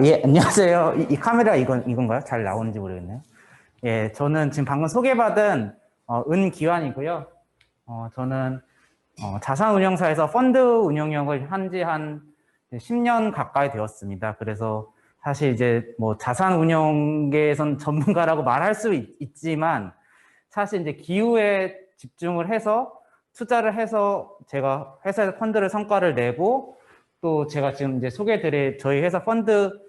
예, 안녕하세요. 이 카메라 이건가요? 잘 나오는지 모르겠네요. 예, 저는 지금 방금 소개받은 은기환이고요. 저는 자산운용사에서 펀드 운용력을 한지 한 10년 가까이 되었습니다. 그래서 사실 이제 뭐 자산운용계에선 전문가라고 말할 수 있지만 사실 이제 기후에 집중을 해서 투자를 해서 제가 회사에서 펀드를 성과를 내고 또 제가 지금 이제 소개해드릴 저희 회사 펀드를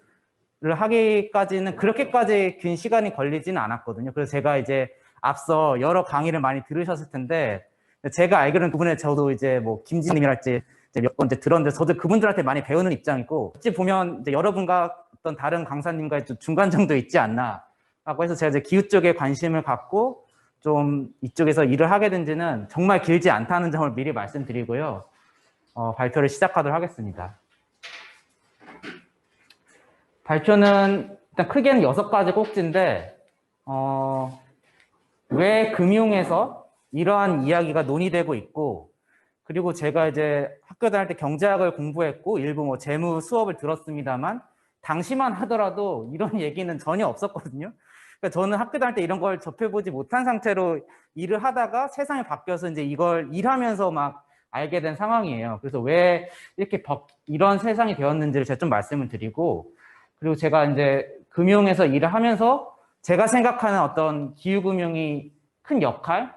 하기까지는 그렇게까지 긴 시간이 걸리지는 않았거든요. 그래서 제가 이제 앞서 여러 강의를 많이 들으셨을 텐데 제가 알기로는 그분의 저도 이제 뭐 김진님이랄지 몇 번 이제 들었는데 저도 그분들한테 많이 배우는 입장이고 어찌 보면 이제 여러분과 어떤 다른 강사님과의 중간 정도 있지 않나 라고 해서 제가 이제 기후 쪽에 관심을 갖고 좀 이쪽에서 일을 하게 된 지는 정말 길지 않다는 점을 미리 말씀드리고요. 발표를 시작하도록 하겠습니다. 발표는 일단 크게는 6가지 꼭지인데 왜 금융에서 이러한 이야기가 논의되고 있고 그리고 제가 이제 학교 다닐 때 경제학을 공부했고 일부 뭐 재무 수업을 들었습니다만 당시만 하더라도 이런 얘기는 전혀 없었거든요. 그러니까 저는 학교 다닐 때 이런 걸 접해보지 못한 상태로 일을 하다가 세상이 바뀌어서 이제 이걸 일하면서 막 알게 된 상황이에요. 그래서 왜 이렇게 이런 세상이 되었는지를 제가 좀 말씀을 드리고 그리고 제가 이제 금융에서 일을 하면서 제가 생각하는 어떤 기후금융이 큰 역할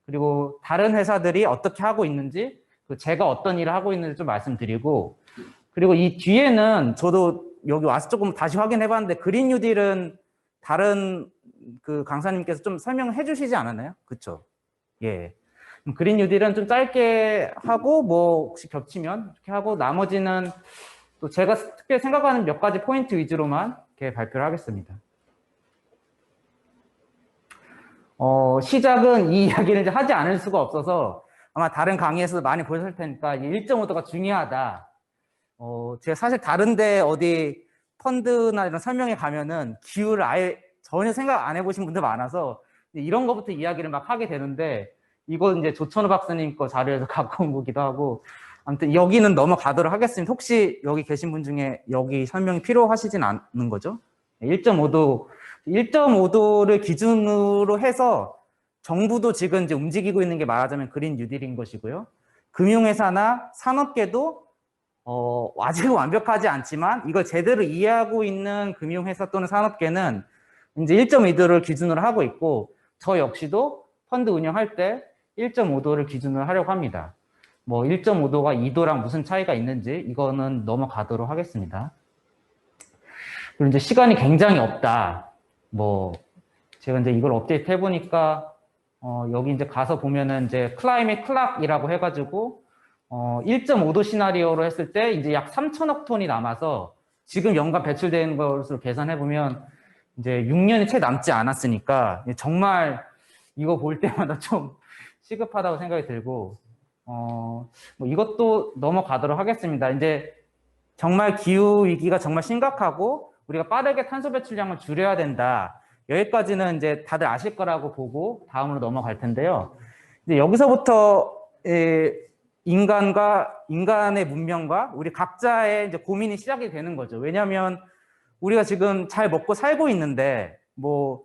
그리고 다른 회사들이 어떻게 하고 있는지 제가 어떤 일을 하고 있는지 좀 말씀드리고 그리고 이 뒤에는 저도 여기 와서 조금 다시 확인해 봤는데 그린 뉴딜은 다른 그 강사님께서 좀 설명해 주시지 않았나요? 그렇죠? 예. 그린 뉴딜은 좀 짧게 하고 뭐 혹시 겹치면 이렇게 하고 나머지는 또 제가 특별히 생각하는 몇 가지 포인트 위주로만 이렇게 발표를 하겠습니다. 시작은 이 이야기를 이제 하지 않을 수가 없어서 아마 다른 강의에서 많이 보셨을 테니까 1.5도가 중요하다. 제가 사실 다른데 어디 펀드나 이런 설명에 가면은 기후를 아예 전혀 생각 안 해보신 분들 많아서 이런 것부터 이야기를 막 하게 되는데 이건 이제 조천우 박사님 거 자료에서 갖고 온 거기도 하고 아무튼 여기는 넘어가도록 하겠습니다. 혹시 여기 계신 분 중에 여기 설명이 필요하시진 않는 거죠? 1.5도를 기준으로 해서 정부도 지금 이제 움직이고 있는 게 말하자면 그린 뉴딜인 것이고요. 금융회사나 산업계도 아직은 완벽하지 않지만 이걸 제대로 이해하고 있는 금융회사 또는 산업계는 이제 1.2도를 기준으로 하고 있고 저 역시도 펀드 운영할 때 1.5도를 기준으로 하려고 합니다. 뭐 1.5도가 2도랑 무슨 차이가 있는지 이거는 넘어가도록 하겠습니다. 그리고 이제 시간이 굉장히 없다. 뭐 제가 이제 이걸 업데이트 해보니까 여기 이제 가서 보면은 이제 클라이밋 클락이라고 해가지고 1.5도 시나리오로 했을 때 이제 약 3천억 톤이 남아서 지금 연간 배출되는 것으로 계산해 보면 이제 6년이 채 남지 않았으니까 정말 이거 볼 때마다 좀 시급하다고 생각이 들고 뭐 이것도 넘어가도록 하겠습니다. 이제 정말 기후 위기가 정말 심각하고 우리가 빠르게 탄소 배출량을 줄여야 된다. 여기까지는 이제 다들 아실 거라고 보고 다음으로 넘어갈 텐데요. 이제 여기서부터 인간의 문명과 우리 각자의 이제 고민이 시작이 되는 거죠. 왜냐하면 우리가 지금 잘 먹고 살고 있는데 뭐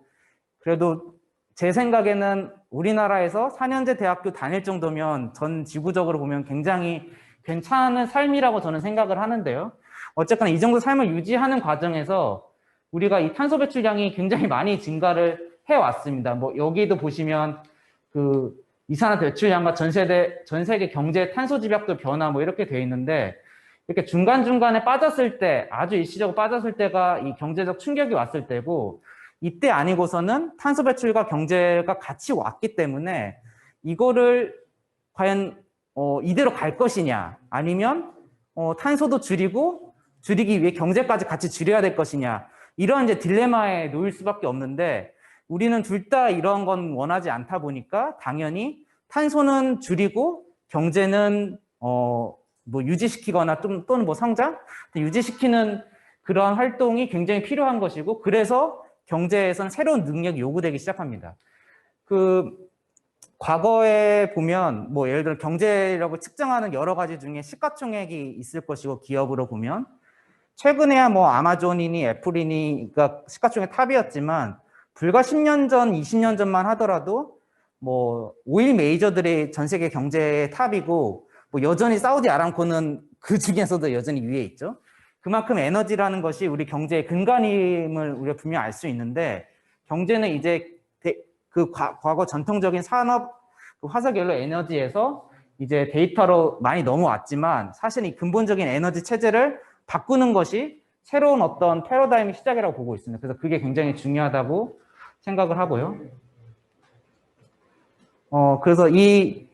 그래도 제 생각에는 우리나라에서 4년제 대학교 다닐 정도면 전 지구적으로 보면 굉장히 괜찮은 삶이라고 저는 생각을 하는데요. 어쨌거나 이 정도 삶을 유지하는 과정에서 우리가 이 탄소 배출량이 굉장히 많이 증가를 해왔습니다. 뭐 여기도 보시면 그 이산화탄소 배출량과 전 세계 경제 탄소 집약도 변화 뭐 이렇게 돼 있는데 이렇게 중간중간에 빠졌을 때 아주 일시적으로 빠졌을 때가 이 경제적 충격이 왔을 때고 이때 아니고서는 탄소 배출과 경제가 같이 왔기 때문에 이거를 과연 이대로 갈 것이냐 아니면 탄소도 줄이기 위해 경제까지 같이 줄여야 될 것이냐 이런 이제 딜레마에 놓일 수밖에 없는데 우리는 둘 다 이런 건 원하지 않다 보니까 당연히 탄소는 줄이고 경제는 뭐 유지시키거나 또는 뭐 성장 유지시키는 그런 활동이 굉장히 필요한 것이고 그래서 경제에선 새로운 능력이 요구되기 시작합니다. 그 과거에 보면 뭐 예를 들어 경제력을 측정하는 여러 가지 중에 시가총액이 있을 것이고 기업으로 보면 최근에야 뭐 아마존이니 애플이니가 시가총액 탑이었지만 불과 10년 전, 20년 전만 하더라도 뭐 오일 메이저들의 전 세계 경제의 탑이고 뭐 여전히 사우디 아람코는 그 중에서도 여전히 위에 있죠. 그만큼 에너지라는 것이 우리 경제의 근간임을 우리가 분명히 알 수 있는데 경제는 이제 그 과거 전통적인 산업, 그 화석연료 에너지에서 이제 데이터로 많이 넘어왔지만 사실 이 근본적인 에너지 체제를 바꾸는 것이 새로운 어떤 패러다임의 시작이라고 보고 있습니다. 그래서 그게 굉장히 중요하다고 생각을 하고요. 그래서 이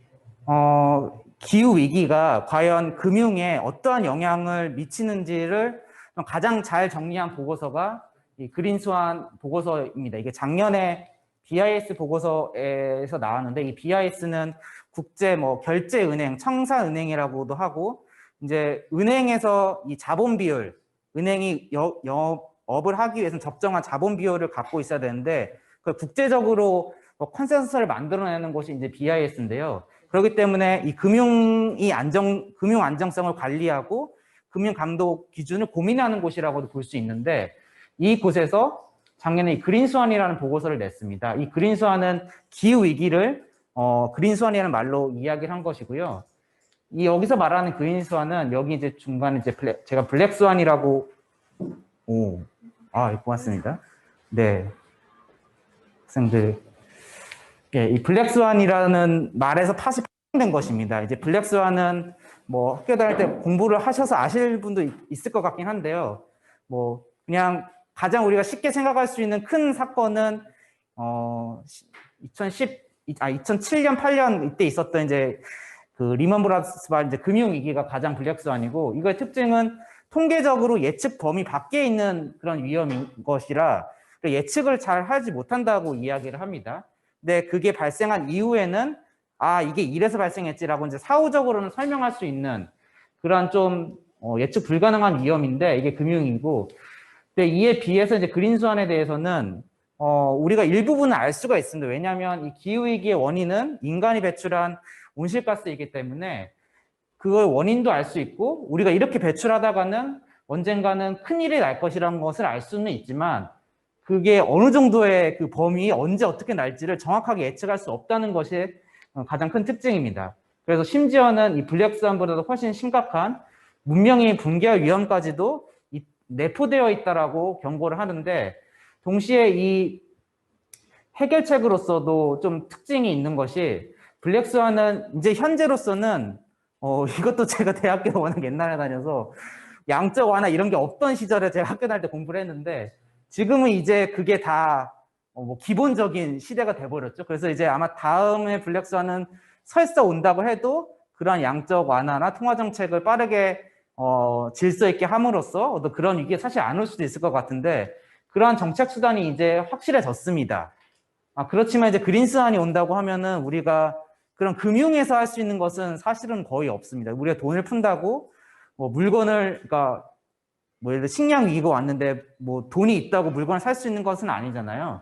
기후 위기가 과연 금융에 어떠한 영향을 미치는지를 가장 잘 정리한 보고서가 이 그린스완 보고서입니다. 이게 작년에 BIS 보고서에서 나왔는데 이 BIS는 국제 뭐 결제은행, 청사은행이라고도 하고 이제 은행에서 이 자본 비율, 은행이 영업을 하기 위해서는 적정한 자본 비율을 갖고 있어야 되는데 그 국제적으로 컨센서스를 만들어내는 곳이 이제 BIS인데요. 그렇기 때문에 이 금융 안정성을 관리하고 금융 감독 기준을 고민하는 곳이라고도 볼 수 있는데 이 곳에서 작년에 이 그린스완이라는 보고서를 냈습니다. 이 그린스완은 기후 위기를 그린스완이라는 말로 이야기를 한 것이고요. 이 여기서 말하는 그린스완은 여기 이제 중간에 이제 제가 블랙스완이라고 고맙습니다. 네, 학생들. 예, 이 블랙스완이라는 말에서 팥이 된 것입니다. 이제 블랙스완은 뭐 학교 다닐 때 공부를 하셔서 아실 분도 있을 것 같긴 한데요. 뭐 그냥 가장 우리가 쉽게 생각할 수 있는 큰 사건은 2007년, 8년 이때 있었던 이제 그 리먼 브라더스발 이제 금융 위기가 가장 블랙스완이고 이거의 특징은 통계적으로 예측 범위 밖에 있는 그런 위험인 것이라 예측을 잘 하지 못한다고 이야기를 합니다. 근데 그게 발생한 이후에는 이게 이래서 발생했지라고 이제 사후적으로는 설명할 수 있는 그런 좀 예측 불가능한 위험인데 이게 금융이고, 근데 이에 비해서 이제 그린스완에 대해서는 우리가 일부분은 알 수가 있습니다. 왜냐하면 이 기후 위기의 원인은 인간이 배출한 온실가스이기 때문에 그걸 원인도 알 수 있고 우리가 이렇게 배출하다가는 언젠가는 큰일이 날 것이라는 것을 알 수는 있지만 그게 어느 정도의 그 범위, 언제 어떻게 날지를 정확하게 예측할 수 없다는 것이 가장 큰 특징입니다. 그래서 심지어는 이 블랙스완보다도 훨씬 심각한 문명이 붕괴할 위험까지도 내포되어 있다라고 경고를 하는데, 동시에 이 해결책으로서도 좀 특징이 있는 것이 블랙스완은 이제 현재로서는 이것도 제가 대학교 워낙 옛날에 다녀서 양적 완화 이런 게 없던 시절에 제가 학교 다닐 때 공부를 했는데 지금은 이제 그게 다 뭐 기본적인 시대가 돼버렸죠. 그래서 이제 아마 다음에 블랙스완은 설사 온다고 해도 그러한 양적 완화나 통화 정책을 빠르게 질서 있게 함으로써 어떤 그런 위기에 사실 안 올 수도 있을 것 같은데 그러한 정책 수단이 이제 확실해졌습니다. 그렇지만 이제 그린스완이 온다고 하면은 우리가 그런 금융에서 할 수 있는 것은 사실은 거의 없습니다. 우리가 돈을 푼다고 뭐 물건을, 그러니까 뭐 예를 들어 식량 위기가 왔는데 뭐 돈이 있다고 물건을 살 수 있는 것은 아니잖아요.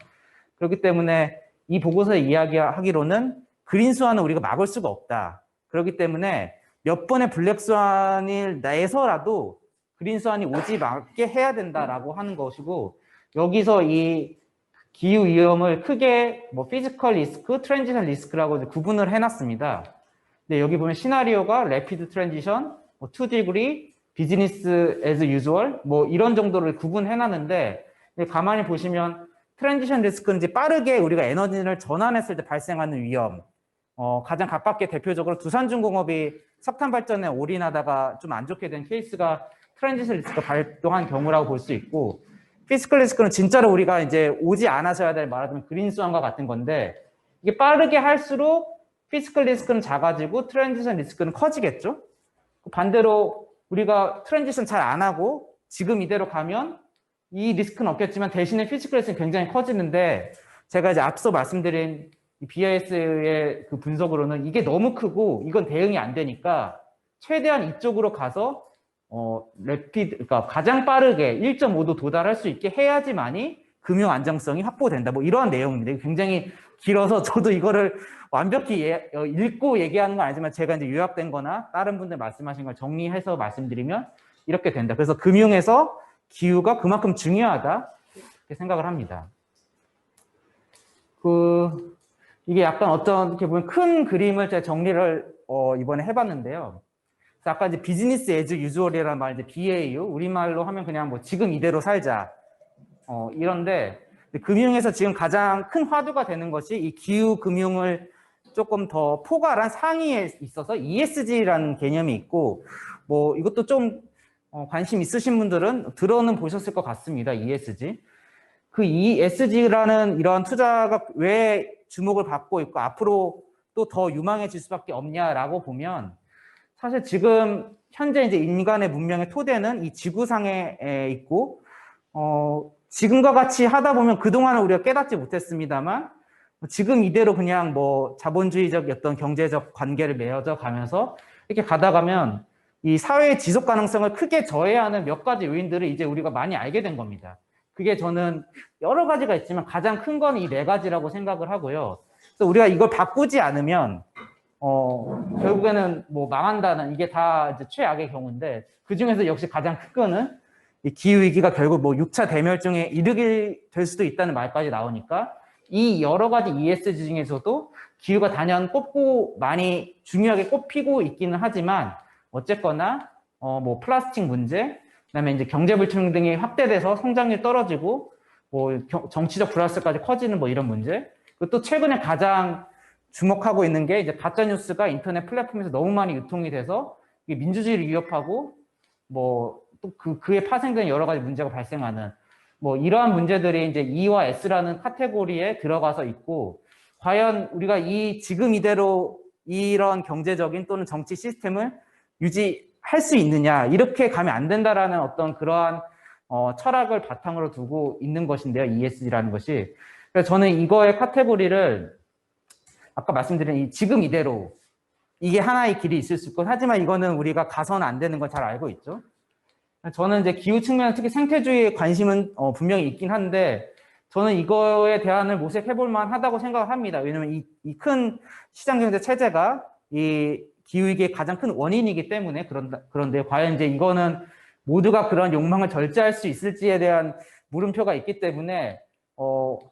그렇기 때문에 이 보고서에 이야기하기로는 그린스완은 우리가 막을 수가 없다. 그렇기 때문에 몇 번의 블랙스완을 내서라도 그린스완이 오지 말게 해야 된다라고 하는 것이고, 여기서 이 기후 위험을 크게 뭐 피지컬 리스크, 트랜지션 리스크라고 구분을 해놨습니다. 근데 여기 보면 시나리오가 래피드 트랜지션, 뭐 2degree, 비즈니스 as usual 뭐 이런 정도를 구분해놨는데, 가만히 보시면 트랜지션 리스크는 이제 빠르게 우리가 에너지를 전환했을 때 발생하는 위험, 가장 가깝게 대표적으로 두산중공업이 석탄 발전에 올인하다가 좀 안 좋게 된 케이스가 트랜지션 리스크가 발동한 경우라고 볼 수 있고, 피스컬 리스크는 진짜로 우리가 이제 오지 않아서야 될 말하자면 그린스완과 같은 건데, 이게 빠르게 할수록 피스컬 리스크는 작아지고 트랜지션 리스크는 커지겠죠. 반대로 우리가 트랜지션 잘 안 하고 지금 이대로 가면 이 리스크는 없겠지만 대신에 피지컬 리스크는 굉장히 커지는데, 제가 이제 앞서 말씀드린 BIS의 그 분석으로는 이게 너무 크고 이건 대응이 안 되니까 최대한 이쪽으로 가서 그러니까 가장 빠르게 1.5도 도달할 수 있게 해야지만이 금융 안정성이 확보된다. 뭐 이러한 내용입니다. 굉장히 길어서 저도 이거를 완벽히 읽고 얘기하는 건 아니지만 제가 이제 요약된 거나 다른 분들 말씀하신 걸 정리해서 말씀드리면 이렇게 된다. 그래서 금융에서 기후가 그만큼 중요하다 이렇게 생각을 합니다. 이게 약간 어떻게 보면 큰 그림을 제가 정리를 이번에 해봤는데요. 그래서 아까 이제 비즈니스 애즈 유주얼이라는 말, 이제 BAU, 우리말로 하면 그냥 뭐 지금 이대로 살자. 이런데 금융에서 지금 가장 큰 화두가 되는 것이 이 기후 금융을 조금 더 포괄한 상위에 있어서 ESG라는 개념이 있고, 뭐 이것도 좀 관심 있으신 분들은 들어는 보셨을 것 같습니다. ESG. 그 ESG라는 이런 투자가 왜 주목을 받고 있고 앞으로 또 더 유망해질 수밖에 없냐라고 보면, 사실 지금 현재 이제 인간의 문명의 토대는 이 지구상에 있고, 지금과 같이 하다 보면 그동안은 우리가 깨닫지 못했습니다만, 지금 이대로 그냥 뭐 자본주의적 어떤 경제적 관계를 맺어 가면서 이렇게 가다 가면 이 사회의 지속 가능성을 크게 저해하는 몇 가지 요인들을 이제 우리가 많이 알게 된 겁니다. 그게 저는 여러 가지가 있지만 가장 큰 건 이 네 가지라고 생각을 하고요. 그래서 우리가 이걸 바꾸지 않으면 결국에는 뭐 망한다는, 이게 다 이제 최악의 경우인데, 그 중에서 역시 가장 큰 거는 이 기후위기가 결국 뭐 6차 대멸종에 이르게 될 수도 있다는 말까지 나오니까, 이 여러 가지 ESG 중에서도 기후가 단연 꼽고 많이 중요하게 꼽히고 있기는 하지만, 어쨌거나 뭐 플라스틱 문제, 그다음에 이제 경제 불평등 등이 확대돼서 성장률이 떨어지고 뭐 정치적 불확실까지 커지는 뭐 이런 문제. 그리고 또 최근에 가장 주목하고 있는 게 이제 가짜 뉴스가 인터넷 플랫폼에서 너무 많이 유통이 돼서 이게 민주주의를 위협하고 뭐 또 그에 파생된 여러 가지 문제가 발생하는 뭐 이러한 문제들이 이제 E와 S라는 카테고리에 들어가서 있고, 과연 우리가 이 지금 이대로 이런 경제적인 또는 정치 시스템을 유지할 수 있느냐, 이렇게 가면 안 된다라는 어떤 그러한 철학을 바탕으로 두고 있는 것인데요, ESG라는 것이. 그래서 저는 이거의 카테고리를 아까 말씀드린 이 지금 이대로, 이게 하나의 길이 있을 수 있고, 하지만 이거는 우리가 가서는 안 되는 걸 잘 알고 있죠. 저는 이제 기후 측면, 특히 생태주의에 관심은 분명히 있긴 한데, 저는 이거에 대안을 모색해 볼 만하다고 생각을 합니다. 왜냐하면 이 큰 시장경제 체제가 이 기후위기의 가장 큰 원인이기 때문에. 그런데 과연 이제 이거는 모두가 그런 욕망을 절제할 수 있을지에 대한 물음표가 있기 때문에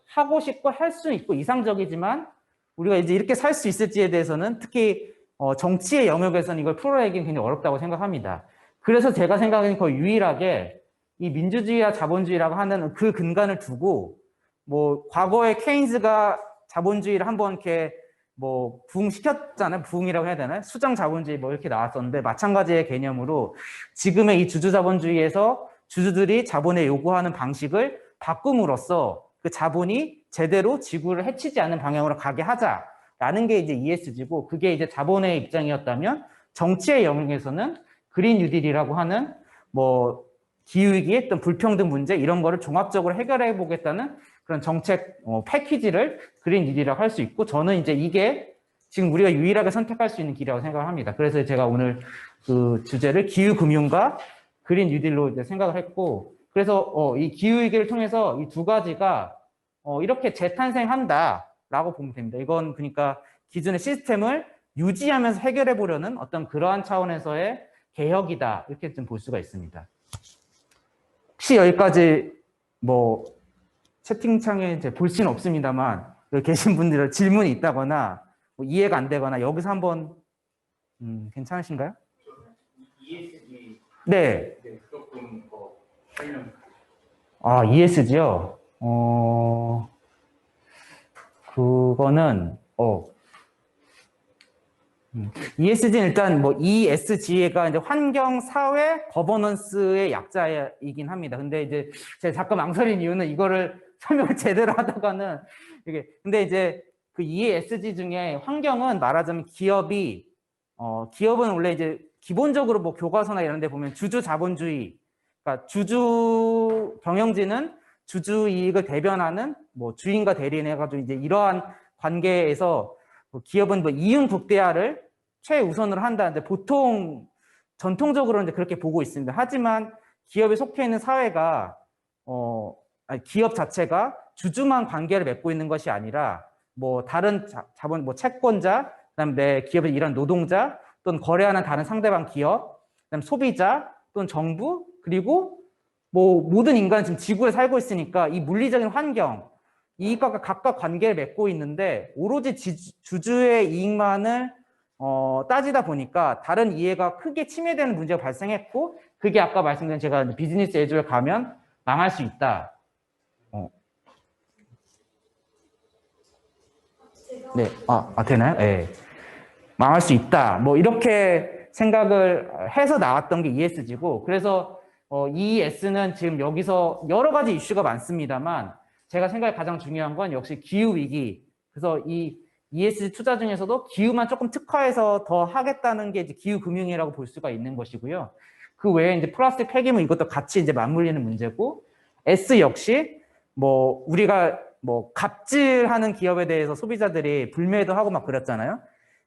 하고 싶고 할 수 있고 이상적이지만, 우리가 이제 이렇게 살 수 있을지에 대해서는 특히 정치의 영역에서는 이걸 풀어내기는 굉장히 어렵다고 생각합니다. 그래서 제가 생각하는 거의 유일하게 이 민주주의와 자본주의라고 하는 그 근간을 두고, 뭐 과거에 케인즈가 자본주의를 한번 이렇게 뭐 부흥시켰잖아요. 부흥이라고 해야 되나요? 수장 자본주의 뭐 이렇게 나왔었는데, 마찬가지의 개념으로 지금의 이 주주 자본주의에서 주주들이 자본에 요구하는 방식을 바꿈으로써 그 자본이 제대로 지구를 해치지 않는 방향으로 가게 하자라는 게 이제 ESG고, 그게 이제 자본의 입장이었다면, 정치의 영역에서는 그린 뉴딜이라고 하는 뭐 기후위기의 어떤 불평등 문제, 이런 거를 종합적으로 해결해 보겠다는 그런 정책 패키지를 그린 뉴딜이라고 할 수 있고, 저는 이제 이게 지금 우리가 유일하게 선택할 수 있는 길이라고 생각을 합니다. 그래서 제가 오늘 그 주제를 기후금융과 그린 뉴딜로 이제 생각을 했고, 그래서 이 기후위기를 통해서 이 두 가지가 이렇게 재탄생한다라고 보면 됩니다. 이건 그러니까 기존의 시스템을 유지하면서 해결해 보려는 어떤 그러한 차원에서의 개혁이다, 이렇게 좀 볼 수가 있습니다. 혹시 여기까지 뭐 채팅창에 이제 볼 수는 없습니다만, 여기 계신 분들 질문이 있다거나 뭐 이해가 안 되거나 여기서 한번 괜찮으신가요? ESG 네. 조금 더 설명. ESG요. 그거는 ESG는 일단 뭐 ESG가 이제 환경, 사회, 거버넌스의 약자이긴 합니다. 근데 이제 제가 잠깐 망설인 이유는 이거를 설명을 제대로 하다가는 이게, 근데 이제 그 ESG 중에 환경은 말하자면 기업은 원래 이제 기본적으로 뭐 교과서나 이런 데 보면 주주 자본주의, 그러니까 주주 경영진은 주주 이익을 대변하는 뭐 주인과 대리인 해가지고 이제 이러한 관계에서 기업은 뭐 이윤 극대화를 최우선으로 한다는데, 보통 전통적으로는 이제 그렇게 보고 있습니다. 하지만 기업에 속해 있는 사회가 기업 자체가 주주만 관계를 맺고 있는 것이 아니라 뭐 다른 자본, 뭐 채권자, 그다음에 기업의 일한 노동자, 또는 거래하는 다른 상대방 기업, 그다음 소비자, 또는 정부, 그리고 뭐 모든 인간은 지금 지구에 살고 있으니까 이 물리적인 환경, 이익과 각각 관계를 맺고 있는데 오로지 주주의 이익만을 따지다 보니까 다른 이해가 크게 침해되는 문제가 발생했고, 그게 아까 말씀드린 제가 비즈니스 에듀에 가면 망할 수 있다. 네, 되나요? 네. 망할 수 있다. 뭐 이렇게 생각을 해서 나왔던 게 ESG고, 그래서 ES는 지금 여기서 여러 가지 이슈가 많습니다만 제가 생각해 가장 중요한 건 역시 기후 위기. 그래서 이 ESG 투자 중에서도 기후만 조금 특화해서 더 하겠다는 게 이제 기후 금융이라고 볼 수가 있는 것이고요. 그 외에 이제 플라스틱 폐기물 이것도 같이 이제 맞물리는 문제고, S 역시 뭐 우리가 뭐 갑질하는 기업에 대해서 소비자들이 불매도 하고 막 그랬잖아요.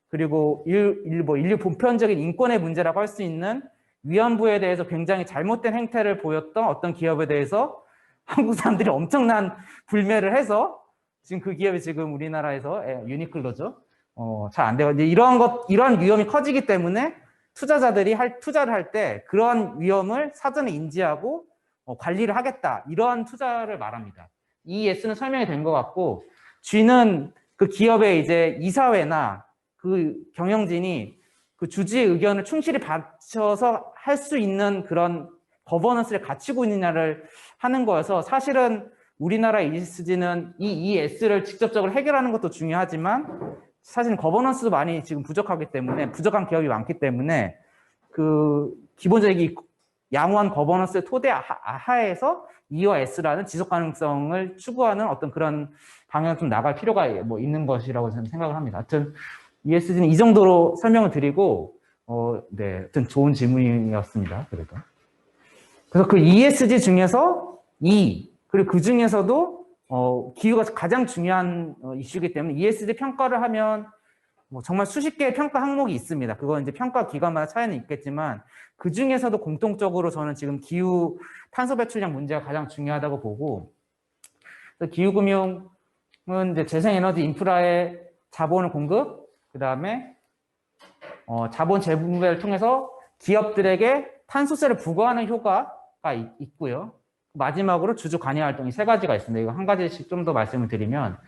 그리고 인류 보편적인 인권의 문제라고 할 수 있는 위안부에 대해서 굉장히 잘못된 행태를 보였던 어떤 기업에 대해서 한국 사람들이 엄청난 불매를 해서 지금 그 기업이 지금 우리나라에서 유니클로죠. 잘 안 되고 이러한 위험이 커지기 때문에 투자자들이 투자를 할 때 그러한 위험을 사전에 인지하고 관리를 하겠다, 이러한 투자를 말합니다. ES는 설명이 된 것 같고, G는 그 기업의 이제 이사회나 그 경영진이 그 주주의 의견을 충실히 받쳐서 할 수 있는 그런 거버넌스를 갖추고 있느냐를 하는 거여서, 사실은 우리나라 ESG는 이 ES를 직접적으로 해결하는 것도 중요하지만 사실 거버넌스도 많이 지금 부족하기 때문에, 부족한 기업이 많기 때문에 그 기본적인 양호한 거버넌스의 토대 하에서 E와 S라는 지속 가능성을 추구하는 어떤 그런 방향을 좀 나갈 필요가 뭐 있는 것이라고 저는 생각을 합니다. 하여튼 ESG는 이 정도로 설명을 드리고, 네, 하여튼 좋은 질문이었습니다. 그래서 그 ESG 중에서 E, 그리고 그 중에서도 기후가 가장 중요한 이슈이기 때문에 ESG 평가를 하면 뭐 정말 수십 개의 평가 항목이 있습니다. 그건 이제 평가 기관마다 차이는 있겠지만 그 중에서도 공통적으로 저는 지금 기후 탄소 배출량 문제가 가장 중요하다고 보고, 기후금융은 이제 재생에너지 인프라의 자본을 공급, 그 다음에 자본 재분배를 통해서 기업들에게 탄소세를 부과하는 효과가 있고요. 마지막으로 주주 관여 활동이 세 가지가 있습니다. 이거 한 가지씩 좀 더 말씀을 드리면,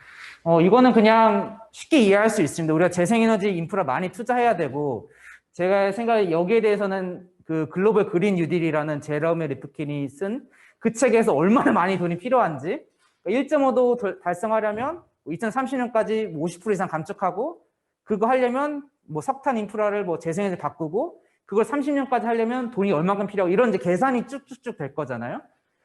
이거는 그냥 쉽게 이해할 수 있습니다. 우리가 재생에너지 인프라 많이 투자해야 되고, 제가 생각에 여기에 대해서는 그 글로벌 그린 뉴딜이라는 제러미 리프킨이 쓴 그 책에서 얼마나 많이 돈이 필요한지, 1.5도 달성하려면 2030년까지 50% 이상 감축하고, 그거 하려면 뭐 석탄 인프라를 뭐 재생에너지 바꾸고, 그걸 30년까지 하려면 돈이 얼마큼 필요하고, 이런 이제 계산이 쭉쭉쭉 될 거잖아요.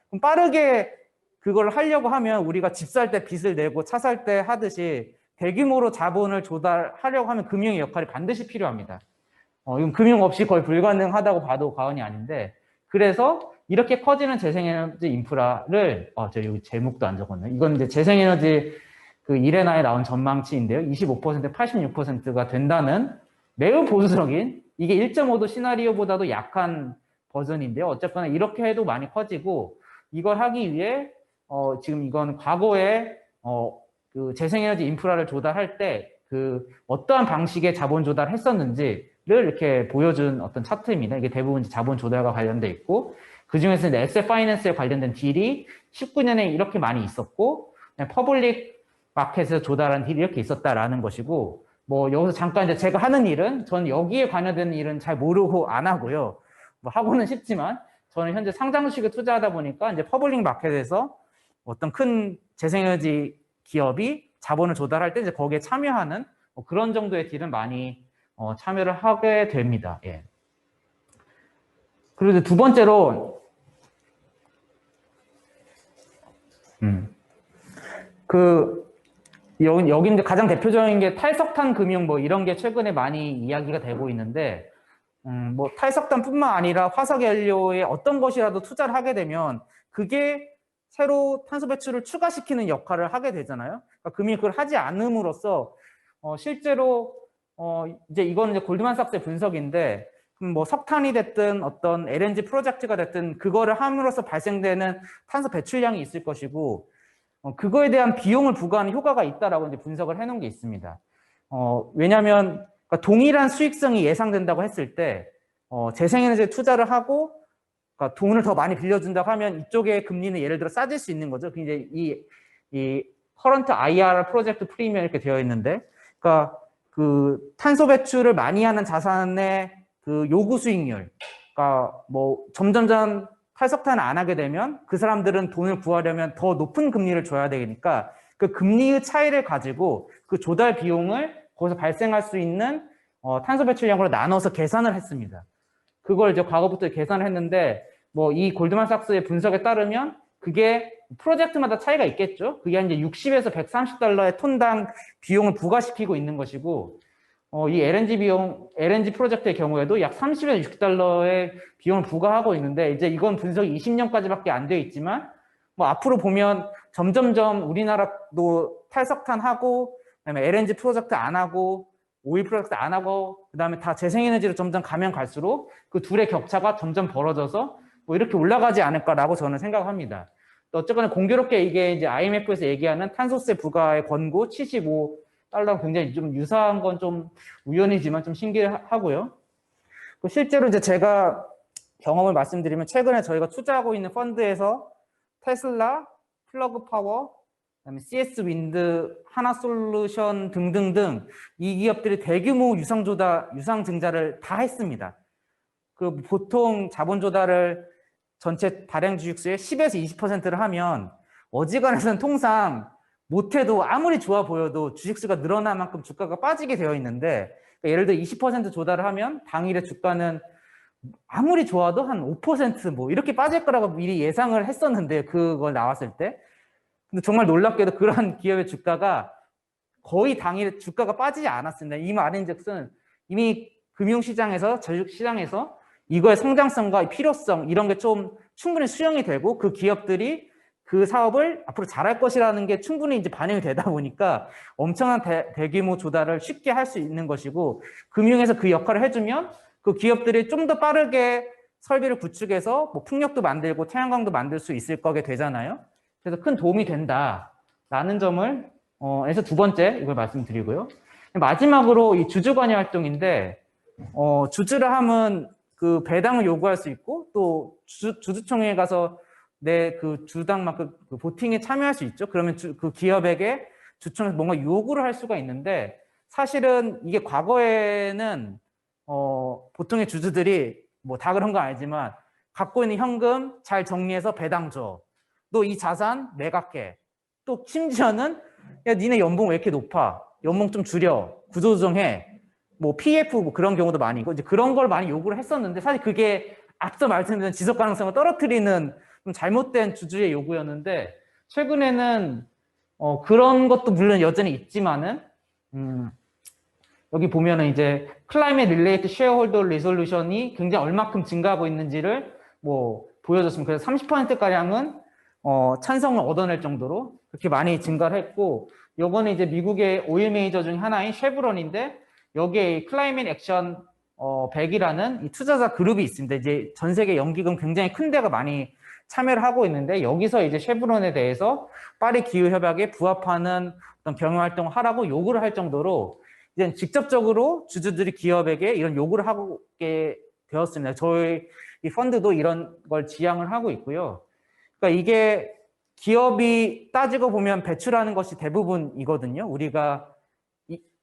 그럼 빠르게 그걸 하려고 하면 우리가 집 살 때 빚을 내고 차 살 때 하듯이 대규모로 자본을 조달하려고 하면 금융의 역할이 반드시 필요합니다. 이건 금융 없이 거의 불가능하다고 봐도 과언이 아닌데, 그래서 이렇게 커지는 재생에너지 인프라를 저 여기 제목도 안 적었네. 이건 이제 재생에너지 그 이레나에 나온 전망치인데요. 25%, 86%가 된다는 매우 보수적인, 이게 1.5도 시나리오보다도 약한 버전인데요. 어쨌거나 이렇게 해도 많이 커지고, 이걸 하기 위해 지금 이건 과거에 그 재생에너지 인프라를 조달할 때 그 어떠한 방식의 자본 조달을 했었는지를 이렇게 보여준 어떤 차트입니다. 이게 대부분 자본 조달과 관련돼 있고, 그 중에서 에셋 파이낸스에 관련된 딜이 19년에 이렇게 많이 있었고, 퍼블릭 마켓에서 조달한 딜이 이렇게 있었다라는 것이고, 뭐 여기서 잠깐 이제 제가 하는 일은, 저는 여기에 관련된 일은 잘 모르고 안 하고요. 뭐 하고는 싶지만 저는 현재 상장 주식에 투자하다 보니까 이제 퍼블릭 마켓에서 어떤 큰 재생에너지 기업이 자본을 조달할 때 이제 거기에 참여하는 뭐 그런 정도의 딜은 많이 참여를 하게 됩니다. 예. 그리고 두 번째로 여기 이제 가장 대표적인 게 탈석탄 금융 뭐 이런 게 최근에 많이 이야기가 되고 있는데, 뭐 탈석탄뿐만 아니라 화석연료에 어떤 것이라도 투자를 하게 되면 그게 새로 탄소 배출을 추가시키는 역할을 하게 되잖아요. 그러니까 금융이 그걸 하지 않음으로써 실제로 이제 이거는 이제 골드만삭스의 분석인데, 뭐 석탄이 됐든 어떤 LNG 프로젝트가 됐든 그거를 함으로써 발생되는 탄소 배출량이 있을 것이고, 그거에 대한 비용을 부과하는 효과가 있다라고 이제 분석을 해놓은 게 있습니다. 왜냐하면 그러니까 동일한 수익성이 예상된다고 했을 때 재생에너지에 투자를 하고 그러니까 돈을 더 많이 빌려준다고 하면 이쪽의 금리는 예를 들어 싸질 수 있는 거죠. 이제 이 커런트 IRR 프로젝트 프리미엄 이렇게 되어 있는데, 그러니까 그 탄소 배출을 많이 하는 자산의 그 요구 수익률, 그러니까 뭐 점점점 탈석탄을 안 하게 되면 그 사람들은 돈을 구하려면 더 높은 금리를 줘야 되니까 그 금리의 차이를 가지고 그 조달 비용을 거기서 발생할 수 있는 탄소 배출량으로 나눠서 계산을 했습니다. 그걸 이제 과거부터 계산을 했는데 뭐 이 골드만삭스의 분석에 따르면 그게 프로젝트마다 차이가 있겠죠. 그게 이제 60에서 130달러의 톤당 비용을 부과시키고 있는 것이고 이 LNG 프로젝트의 경우에도 약 30에서 60달러의 비용을 부과하고 있는데 이제 이건 분석이 20년까지밖에 안 되어 있지만 뭐 앞으로 보면 점점점 우리나라도 탈석탄하고 그다음에 LNG 프로젝트 안 하고 오일 프로젝트 안 하고 그다음에 다 재생에너지로 점점 가면 갈수록 그 둘의 격차가 점점 벌어져서 뭐 이렇게 올라가지 않을까라고 저는 생각합니다. 또 어쨌거나 공교롭게 이게 이제 IMF에서 얘기하는 탄소세 부과의 권고 75달러 굉장히 좀 유사한 건 좀 우연이지만 좀 신기하고요. 실제로 이제 제가 경험을 말씀드리면 최근에 저희가 투자하고 있는 펀드에서 테슬라, 플러그 파워, 그다음에 CS 윈드, 하나솔루션 등등등 이 기업들이 대규모 유상 증자를 다 했습니다. 그 보통 자본 조달을 전체 발행 주식수의 10에서 20%를 하면 어지간해서는 통상 못해도 아무리 좋아 보여도 주식수가 늘어난 만큼 주가가 빠지게 되어 있는데 그러니까 예를 들어 20% 조달을 하면 당일의 주가는 아무리 좋아도 한 5% 이렇게 빠질 거라고 미리 예상을 했었는데 그걸 나왔을 때 근데 정말 놀랍게도 그런 기업의 주가가 거의 당일 주가가 빠지지 않았습니다. 이 말인즉슨 이미 금융시장에서 주식시장에서 이거의 성장성과 필요성 이런 게 좀 충분히 수용이 되고 그 기업들이 그 사업을 앞으로 잘할 것이라는 게 충분히 이제 반영이 되다 보니까 엄청난 대규모 조달을 쉽게 할 수 있는 것이고 금융에서 그 역할을 해주면 그 기업들이 좀 더 빠르게 설비를 구축해서 뭐 풍력도 만들고 태양광도 만들 수 있을 거게 되잖아요. 그래서 큰 도움이 된다라는 점을 에서 두 번째 이걸 말씀드리고요. 마지막으로 이 주주 관여 활동인데 주주를 하면 그 배당을 요구할 수 있고 또 주주총회에 가서 내 그 주당만큼 그 보팅에 참여할 수 있죠. 그러면 그 기업에게 주총에서 뭔가 요구를 할 수가 있는데 사실은 이게 과거에는 보통의 주주들이 뭐 다 그런 거 알지만 갖고 있는 현금 잘 정리해서 배당 줘. 너 이 자산 매각해. 또 심지어는 야 니네 연봉 왜 이렇게 높아? 연봉 좀 줄여. 구조조정해. 뭐 PF 뭐 그런 경우도 많이 있고 이제 그런 걸 많이 요구를 했었는데 사실 그게 앞서 말씀드린 지속 가능성을 떨어뜨리는 좀 잘못된 주주의 요구였는데 최근에는 그런 것도 물론 여전히 있지만은 여기 보면은 이제 클라이밋 릴레이트 쉐어홀더 리솔루션이 굉장히 얼마큼 증가하고 있는지를 뭐 보여줬습니다. 그래서 30%가량은 찬성을 얻어낼 정도로 그렇게 많이 증가를 했고 요거는 이제 미국의 오일 메이저 중 하나인 쉐브론인데 여기에 클라이밋 액션 100이라는 이 투자자 그룹이 있습니다. 이제 전 세계 연기금 굉장히 큰 데가 많이 참여를 하고 있는데 여기서 이제 쉐브론에 대해서 파리 기후 협약에 부합하는 어떤 경영 활동을 하라고 요구를 할 정도로 이제 직접적으로 주주들이 기업에게 이런 요구를 하게 되었습니다. 저희 이 펀드도 이런 걸 지향을 하고 있고요. 그러니까 이게 기업이 따지고 보면 배출하는 것이 대부분이거든요. 우리가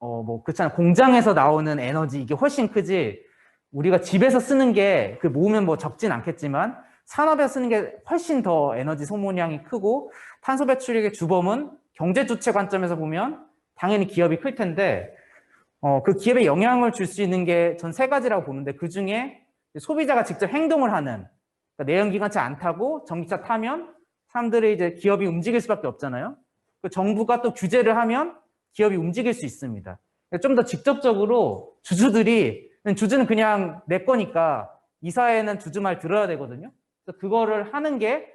뭐 그렇잖아요. 공장에서 나오는 에너지 이게 훨씬 크지. 우리가 집에서 쓰는 게 그 모으면 뭐 적진 않겠지만 산업에서 쓰는 게 훨씬 더 에너지 소모량이 크고 탄소 배출액의 주범은 경제 주체 관점에서 보면 당연히 기업이 클 텐데 그 기업에 영향을 줄 수 있는 게 전 세 가지라고 보는데 그 중에 소비자가 직접 행동을 하는 그러니까 내연기관차 안 타고 전기차 타면 사람들이 이제 기업이 움직일 수밖에 없잖아요. 그 정부가 또 규제를 하면 기업이 움직일 수 있습니다. 좀 더 직접적으로 주주는 그냥 내 거니까 이사회는 주주 말 들어야 되거든요. 그래서 그거를 하는 게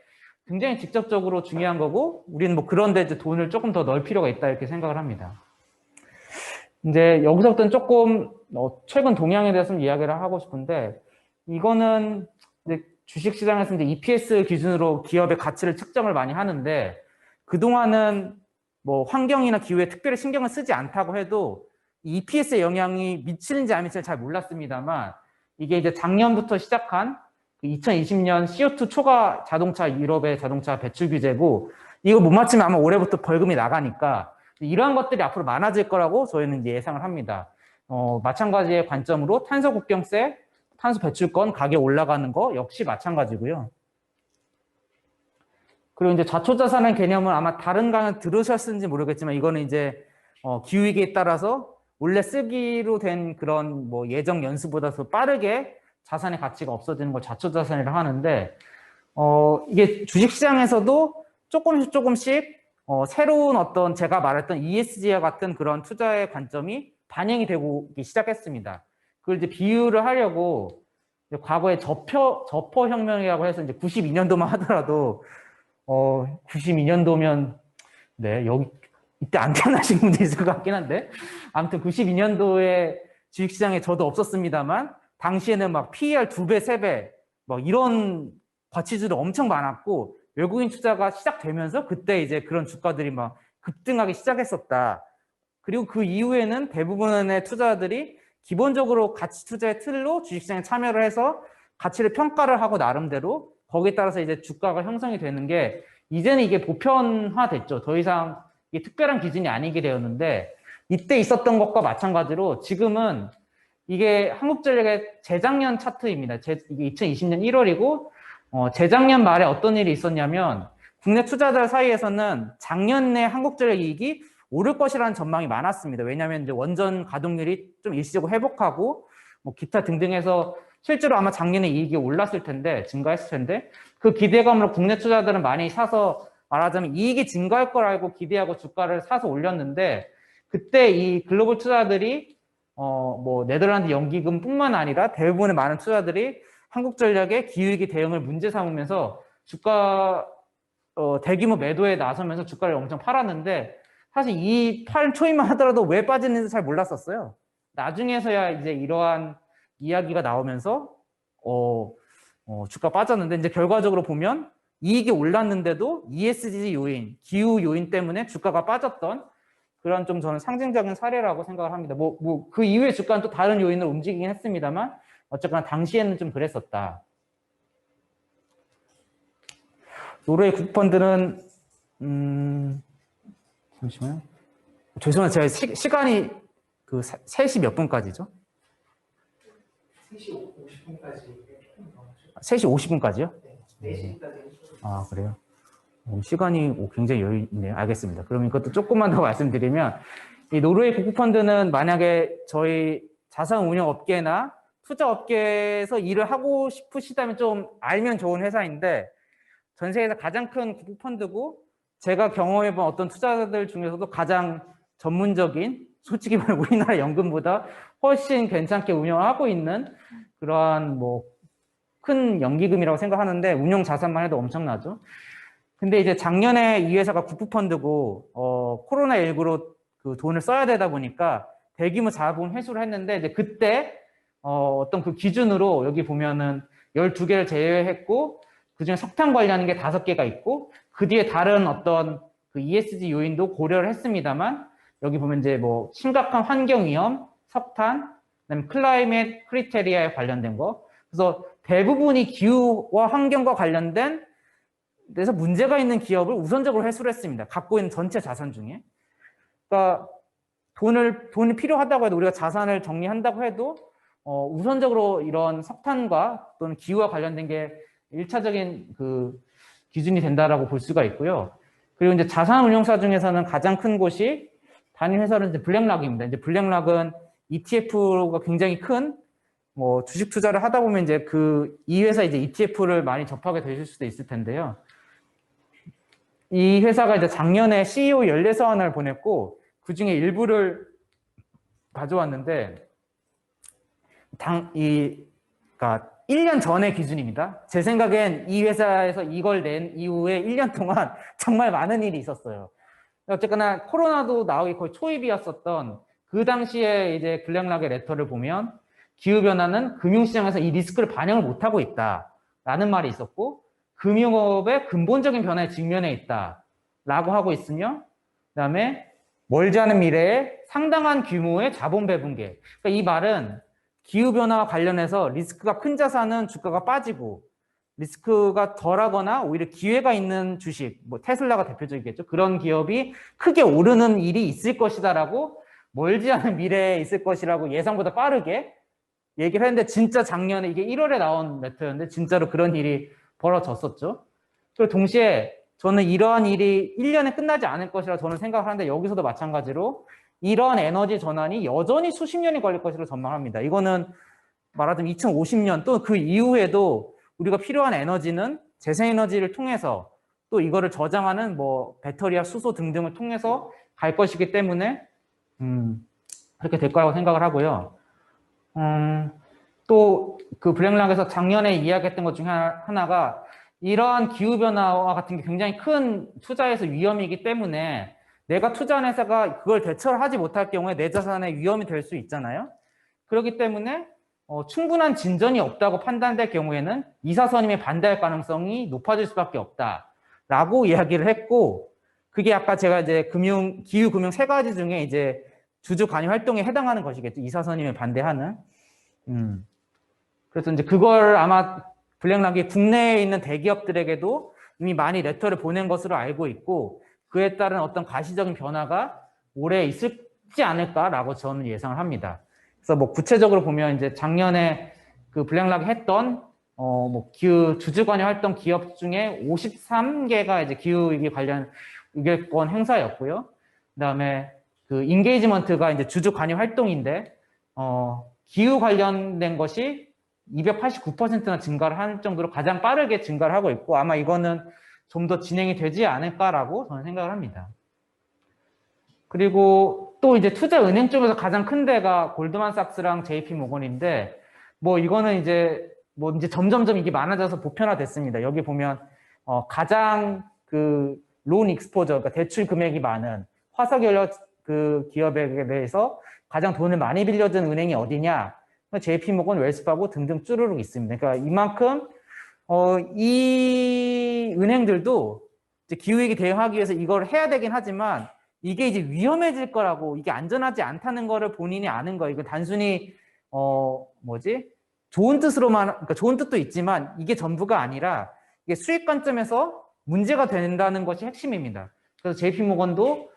굉장히 직접적으로 중요한 거고 우리는 뭐 그런데 이제 돈을 조금 더 넣을 필요가 있다 이렇게 생각을 합니다. 이제 여기서부터는 조금 최근 동향에 대해서 좀 이야기를 하고 싶은데 이거는 이제 주식시장에서 이제 EPS 기준으로 기업의 가치를 측정을 많이 하는데 그동안은 뭐 환경이나 기후에 특별히 신경을 쓰지 않다고 해도 EPS의 영향이 미치는지 안 미치는지 잘 몰랐습니다만 이게 이제 작년부터 시작한 2020년 CO2 초과 자동차 유럽의 자동차 배출 규제고 이거 못 맞추면 아마 올해부터 벌금이 나가니까 이러한 것들이 앞으로 많아질 거라고 저희는 이제 예상을 합니다. 마찬가지의 관점으로 탄소 국경세, 탄소 배출권 가격 올라가는 거 역시 마찬가지고요. 그리고 이제 좌초자산의 개념은 아마 다른 강의 들으셨는지 모르겠지만 이거는 이제 기후위기에 따라서 원래 쓰기로 된 그런 뭐 예정 연수보다 더 빠르게 자산의 가치가 없어지는 걸 좌초자산이라고 하는데 이게 주식시장에서도 조금씩 새로운 어떤 제가 말했던 ESG와 같은 그런 투자의 관점이 반영이 되고 시작했습니다. 그걸 이제 비유를 하려고 과거에 저퍼혁명이라고 해서 이제 92년도만 하더라도 92년도면 네 여기 이때 안 태어나신 분도 있을 것 같긴 한데 아무튼 92년도에 주식시장에 저도 없었습니다만 당시에는 막 PER 2배, 3배 막 이런 과치주도 엄청 많았고 외국인 투자가 시작되면서 그때 이제 그런 주가들이 막 급등하기 시작했었다. 그리고 그 이후에는 대부분의 투자자들이 기본적으로 가치 투자의 틀로 주식시장에 참여를 해서 가치를 평가를 하고 나름대로 거기에 따라서 이제 주가가 형성이 되는 게 이제는 이게 보편화됐죠. 더 이상 이게 특별한 기준이 아니게 되었는데 이때 있었던 것과 마찬가지로 지금은 이게 한국전력의 재작년 차트입니다. 이게 2020년 1월이고 재작년 말에 어떤 일이 있었냐면 국내 투자자 사이에서는 작년에 한국전력 이익이 오를 것이라는 전망이 많았습니다. 왜냐하면 이제 원전 가동률이 좀 일시적으로 회복하고 뭐 기타 등등해서 실제로 아마 작년에 이익이 올랐을 텐데 증가했을 텐데 그 기대감으로 국내 투자자들은 많이 사서 말하자면 이익이 증가할 걸 알고 기대하고 주가를 사서 올렸는데 그때 이 글로벌 투자자들이 뭐 네덜란드 연기금뿐만 아니라 대부분의 많은 투자들이 한국전력의 기후위기 대응을 문제 삼으면서 주가 대규모 매도에 나서면서 주가를 엄청 팔았는데 사실 이 팔 초임만 하더라도 왜 빠지는지 잘 몰랐었어요. 나중에서야 이제 이러한 이야기가 나오면서 주가 빠졌는데 이제 결과적으로 보면 이익이 올랐는데도 ESG 요인, 기후 요인 때문에 주가가 빠졌던 그런 좀 저는 상징적인 사례라고 생각을 합니다. 뭐 그 이후에 주가는 또 다른 요인으로 움직이긴 했습니다만 어쨌거나 당시에는 좀 그랬었다. 노르웨이 국펀드는 잠시만요. 죄송해요. 제가 시간이 그 3시 몇 분까지죠? 3시 50분까지. 3시 50분까지요? 네, 4시까지. 아, 그래요? 시간이 굉장히 여유 있네요. 알겠습니다. 그럼 이것도 조금만 더 말씀드리면 이 노르웨이 국부펀드는 만약에 저희 자산 운용 업계나 투자 업계에서 일을 하고 싶으시다면 좀 알면 좋은 회사인데 전 세계에서 가장 큰 국부펀드고 제가 경험해본 어떤 투자자들 중에서도 가장 전문적인 솔직히 말해 우리나라 연금보다 훨씬 괜찮게 운영하고 있는 그러한 뭐 큰 연기금이라고 생각하는데 운용 자산만 해도 엄청나죠. 근데 이제 작년에 이 회사가 국부펀드고 코로나19로 그 돈을 써야 되다 보니까 대규모 자본 회수를 했는데 이제 그때 어떤 그 기준으로 여기 보면은 12개를 제외했고 그중에 석탄 관련한 게 5개가 있고 그 뒤에 다른 어떤 그 ESG 요인도 고려를 했습니다만 여기 보면 이제 뭐 심각한 환경 위험, 석탄, 그다음에 클라이밋 크리테리아에 관련된 거. 그래서 대부분이 기후와 환경과 관련된 데서 문제가 있는 기업을 우선적으로 회수를 했습니다. 갖고 있는 전체 자산 중에. 그러니까 돈이 필요하다고 해도 우리가 자산을 정리한다고 해도 우선적으로 이런 석탄과 또는 기후와 관련된 게 1차적인 그 기준이 된다라고 볼 수가 있고요. 그리고 이제 자산 운용사 중에서는 가장 큰 곳이 단일 회사는 이제 블랙락입니다. 이제 블랙락은 ETF가 굉장히 큰 뭐 주식 투자를 하다 보면 이제 이 회사 이제 ETF를 많이 접하게 되실 수도 있을 텐데요. 이 회사가 이제 작년에 CEO 연례 서한을 보냈고 그 중에 일부를 가져왔는데 그러니까 1년 전의 기준입니다. 제 생각엔 이 회사에서 이걸 낸 이후에 1년 동안 정말 많은 일이 있었어요. 어쨌거나 코로나도 나오기 거의 초입이었었던 그 당시에 이제 블랙락의 레터를 보면 기후변화는 금융시장에서 이 리스크를 반영을 못하고 있다라는 말이 있었고 금융업의 근본적인 변화에 직면해 있다라고 하고 있으며 그다음에 멀지 않은 미래에 상당한 규모의 자본 배분계. 그러니까 이 말은 기후변화와 관련해서 리스크가 큰 자산은 주가가 빠지고 리스크가 덜하거나 오히려 기회가 있는 주식, 뭐 테슬라가 대표적이겠죠. 그런 기업이 크게 오르는 일이 있을 것이다라고 멀지 않은 미래에 있을 것이라고 예상보다 빠르게 얘기를 했는데 진짜 작년에 이게 1월에 나온 레터였는데 진짜로 그런 일이 벌어졌었죠. 그리고 동시에 저는 이러한 일이 1년에 끝나지 않을 것이라 저는 생각하는데 여기서도 마찬가지로 이런 에너지 전환이 여전히 수십 년이 걸릴 것이라고 전망합니다. 이거는 말하자면 2050년 또 그 이후에도 우리가 필요한 에너지는 재생에너지를 통해서 또 이거를 저장하는 뭐 배터리와 수소 등등을 통해서 갈 것이기 때문에 그렇게 될 거라고 생각을 하고요. 또 그 블랙락에서 작년에 이야기했던 것 중에 하나가 이러한 기후변화와 같은 게 굉장히 큰 투자에서 위험이기 때문에 내가 투자한 회사가 그걸 대처를 하지 못할 경우에 내 자산에 위험이 될 수 있잖아요. 그렇기 때문에 충분한 진전이 없다고 판단될 경우에는 이사선임에 반대할 가능성이 높아질 수밖에 없다라고 이야기를 했고, 그게 아까 제가 이제 기후금융 세 가지 중에 이제 주주 관여 활동에 해당하는 것이겠죠. 이사선임에 반대하는. 그래서 이제 그걸 아마 블랙락이 국내에 있는 대기업들에게도 이미 많이 레터를 보낸 것으로 알고 있고, 그에 따른 어떤 가시적인 변화가 올해 있지 않을까라고 저는 예상을 합니다. 그래서 뭐 구체적으로 보면 이제 작년에 그 블랙락이 했던 뭐 기후 주주 관여 활동 기업 중에 53개가 이제 기후위기 관련 의결권 행사였고요. 그다음에 그 인게이지먼트가 이제 주주 관여 활동인데 기후 관련된 것이 289%나 증가를 할 정도로 가장 빠르게 증가를 하고 있고 아마 이거는 좀 더 진행이 되지 않을까라고 저는 생각을 합니다. 그리고 또 이제 투자은행 쪽에서 가장 큰 데가 골드만삭스랑 JP모건인데 뭐 이거는 이제 뭐 이제 점점점 이게 많아져서 보편화됐습니다. 여기 보면 가장 그 론 익스포저, 그러니까 대출 금액이 많은 화석연료 그 기업에 대해서 가장 돈을 많이 빌려준 은행이 어디냐? JP모건, 웰스파고 등등 쭈루룩 있습니다. 그러니까 이만큼 이 은행들도 이제 기후위기 대응하기 위해서 이걸 해야 되긴 하지만 이게 이제 위험해질 거라고 이게 안전하지 않다는 거를 본인이 아는 거예요. 이거 단순히 좋은 뜻으로만, 그러니까 좋은 뜻도 있지만 이게 전부가 아니라 이게 수익 관점에서 문제가 된다는 것이 핵심입니다. 그래서 JP모건도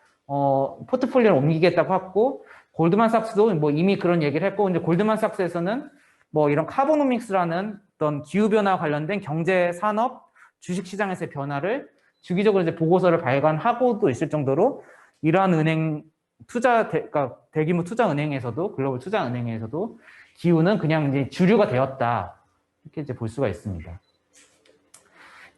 포트폴리오를 옮기겠다고 했고 골드만삭스도 뭐 이미 그런 얘기를 했고 이제 골드만삭스에서는 뭐 이런 카보노믹스라는 어떤 기후변화 관련된 경제, 산업, 주식시장에서의 변화를 주기적으로 이제 보고서를 발간하고도 있을 정도로 이러한 은행 그러니까 대규모 투자은행에서도 글로벌 투자은행에서도 기후는 그냥 이제 주류가 되었다 이렇게 이제 볼 수가 있습니다.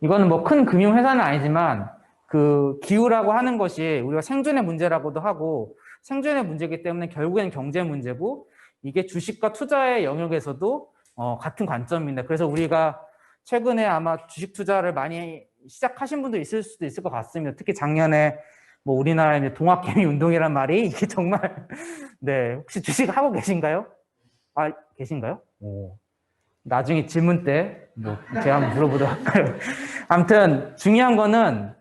이거는 뭐 큰 금융회사는 아니지만 그 기후라고 하는 것이 우리가 생존의 문제라고도 하고 생존의 문제이기 때문에 결국에는 경제 문제고 이게 주식과 투자의 영역에서도 같은 관점입니다. 그래서 우리가 최근에 아마 주식 투자를 많이 시작하신 분도 있을 수도 있을 것 같습니다. 특히 작년에 뭐 우리나라의 동학개미 운동이란 말이 이게 정말 네 혹시 주식 하고 계신가요? 아 계신가요? 오. 나중에 질문 때 뭐 제가 한번 물어보도록 할까요? 아무튼 중요한 거는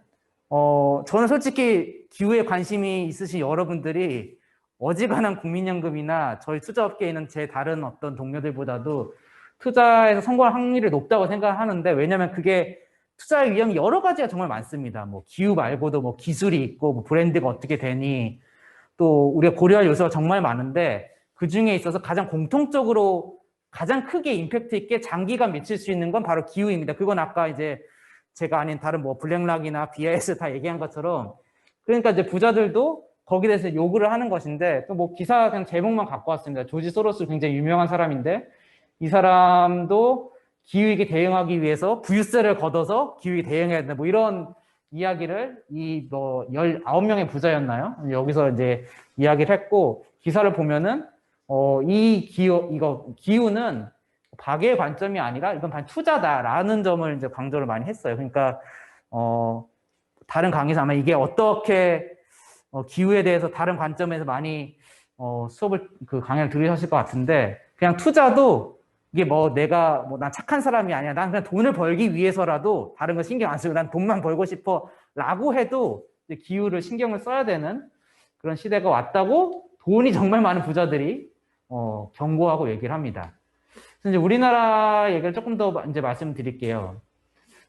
저는 솔직히 기후에 관심이 있으신 여러분들이 어지간한 국민연금이나 저희 투자업계에 있는 제 다른 어떤 동료들보다도 투자에서 성공할 확률이 높다고 생각하는데 왜냐하면 그게 투자의 위험이 여러 가지가 정말 많습니다. 뭐 기후 말고도 뭐 기술이 있고 뭐 브랜드가 어떻게 되니 또 우리가 고려할 요소가 정말 많은데 그 중에 있어서 가장 공통적으로 가장 크게 임팩트 있게 장기간 미칠 수 있는 건 바로 기후입니다. 그건 아까 이제 제가 아닌 다른 뭐 블랙락이나 BIS 다 얘기한 것처럼 그러니까 이제 부자들도 거기에 대해서 요구를 하는 것인데 또 뭐 기사 그냥 제목만 갖고 왔습니다. 조지 소로스 굉장히 유명한 사람인데 이 사람도 기후위기 대응하기 위해서 부유세를 걷어서 기후위기 대응해야 된다. 뭐 이런 이야기를 이 뭐 19명의 부자였나요? 여기서 이제 이야기를 했고 기사를 보면은 이 기후는 박애의 관점이 아니라 이건 반 투자다라는 점을 이제 강조를 많이 했어요. 그러니까 다른 강의에서 아마 이게 어떻게 기후에 대해서 다른 관점에서 많이 수업을 강의를 들으셨을 것 같은데 그냥 투자도 이게 뭐 내가 뭐 난 착한 사람이 아니야. 난 그냥 돈을 벌기 위해서라도 다른 거 신경 안 쓰고 난 돈만 벌고 싶어라고 해도 이제 기후를 신경을 써야 되는 그런 시대가 왔다고 돈이 정말 많은 부자들이 경고하고 얘기를 합니다. 그래서 이제 우리나라 얘기를 조금 더 이제 말씀드릴게요.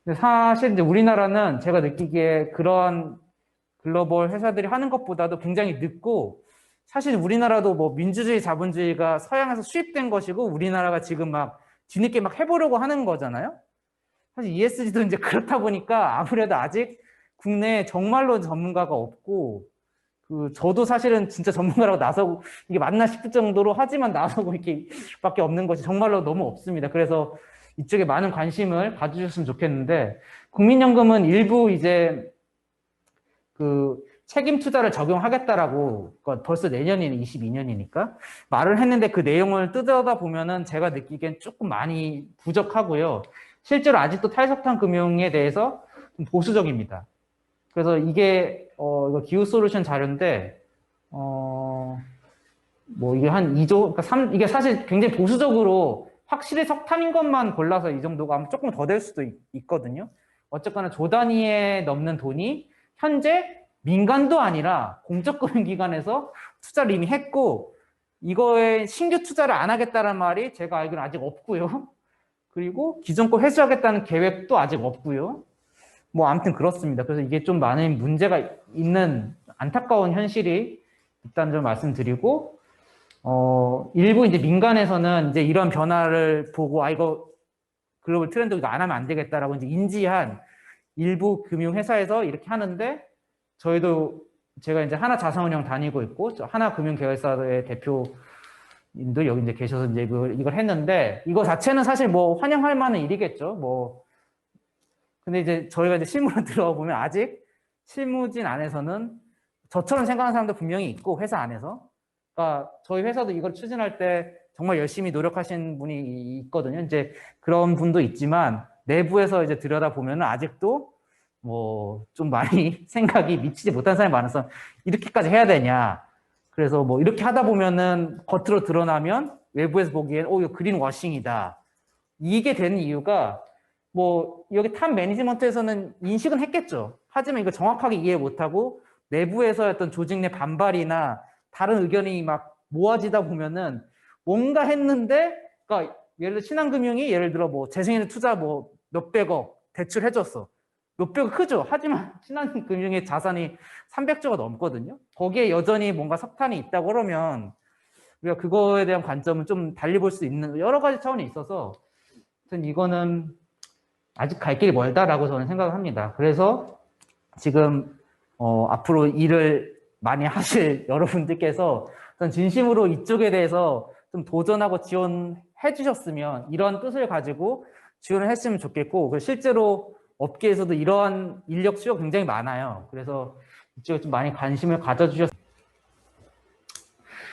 근데 사실 이제 우리나라는 제가 느끼기에 그런 글로벌 회사들이 하는 것보다도 굉장히 늦고, 사실 우리나라도 뭐 민주주의 자본주의가 서양에서 수입된 것이고 우리나라가 지금 막 뒤늦게 막 해보려고 하는 거잖아요. 사실 ESG도 이제 그렇다 보니까 아무래도 아직 국내에 정말로 전문가가 없고, 저도 사실은 진짜 전문가라고 나서고 이게 맞나 싶을 정도로 하지만 나서고 이렇게 밖에 없는 것이 정말로 너무 없습니다. 그래서 이쪽에 많은 관심을 가져주셨으면 좋겠는데, 국민연금은 일부 이제 그 책임 투자를 적용하겠다라고, 벌써 내년이니 22년이니까 말을 했는데, 그 내용을 뜯어다 보면은 제가 느끼기엔 조금 많이 부족하고요. 실제로 아직도 탈석탄 금융에 대해서 좀 보수적입니다. 그래서 이게 이거 기후솔루션 자료인데, 뭐 이게 한 2조, 그러니까 이게 사실 굉장히 보수적으로 확실히 석탄인 것만 골라서 이 정도가 아마 조금 더 될 수도 있거든요. 어쨌거나 조 단위에 넘는 돈이 현재 민간도 아니라 공적 금융기관에서 투자를 이미 했고, 이거에 신규 투자를 안 하겠다는 말이 제가 알기로는 아직 없고요. 그리고 기존 거 회수하겠다는 계획도 아직 없고요. 뭐 아무튼 그렇습니다. 그래서 이게 좀 많은 문제가 있는 안타까운 현실이 있다는 점 말씀드리고, 일부 이제 민간에서는 이제 이런 변화를 보고, 이거 글로벌 트렌드 이거 안 하면 안 되겠다라고 이제 인지한 일부 금융회사에서 이렇게 하는데, 제가 이제 하나자산운용 다니고 있고, 하나금융계열사의 대표님도 여기 이제 계셔서 이제 이걸 했는데, 이거 자체는 사실 뭐 환영할 만한 일이겠죠. 근데 이제 저희가 이제 실무로 들어가 보면 아직 실무진 안에서는 저처럼 생각하는 사람도 분명히 있고, 회사 안에서. 그러니까 저희 회사도 이걸 추진할 때 정말 열심히 노력하신 분이 있거든요. 이제 그런 분도 있지만 내부에서 이제 들여다보면 아직도 뭐 좀 많이 생각이 미치지 못한 사람이 많아서 이렇게까지 해야 되냐. 그래서 뭐 이렇게 하다 보면은 겉으로 드러나면 외부에서 보기엔 이거 그린 워싱이다. 이게 되는 이유가, 뭐 여기 탑 매니지먼트에서는 인식은 했겠죠. 하지만 이거 정확하게 이해 못하고 내부에서 어떤 조직 내 반발이나 다른 의견이 막 모아지다 보면은 뭔가 했는데, 그러니까 예를 들어 신한금융이 예를 들어 뭐 재생에너지 투자 뭐 몇백억 대출해줬어. 몇백억 크죠. 하지만 신한금융의 자산이 300조가 넘거든요. 거기에 여전히 뭔가 석탄이 있다고 그러면 우리가 그거에 대한 관점은 좀 달리 볼 수 있는 여러 가지 차원이 있어서, 하여튼 이거는 아직 갈 길이 멀다라고 저는 생각을 합니다. 그래서 지금 앞으로 일을 많이 하실 여러분들께서 진심으로 이쪽에 대해서 좀 도전하고 지원해 주셨으면, 이런 뜻을 가지고 지원을 했으면 좋겠고, 실제로 업계에서도 이러한 인력 수요가 굉장히 많아요. 그래서 이쪽에 좀 많이 관심을 가져주셨으면.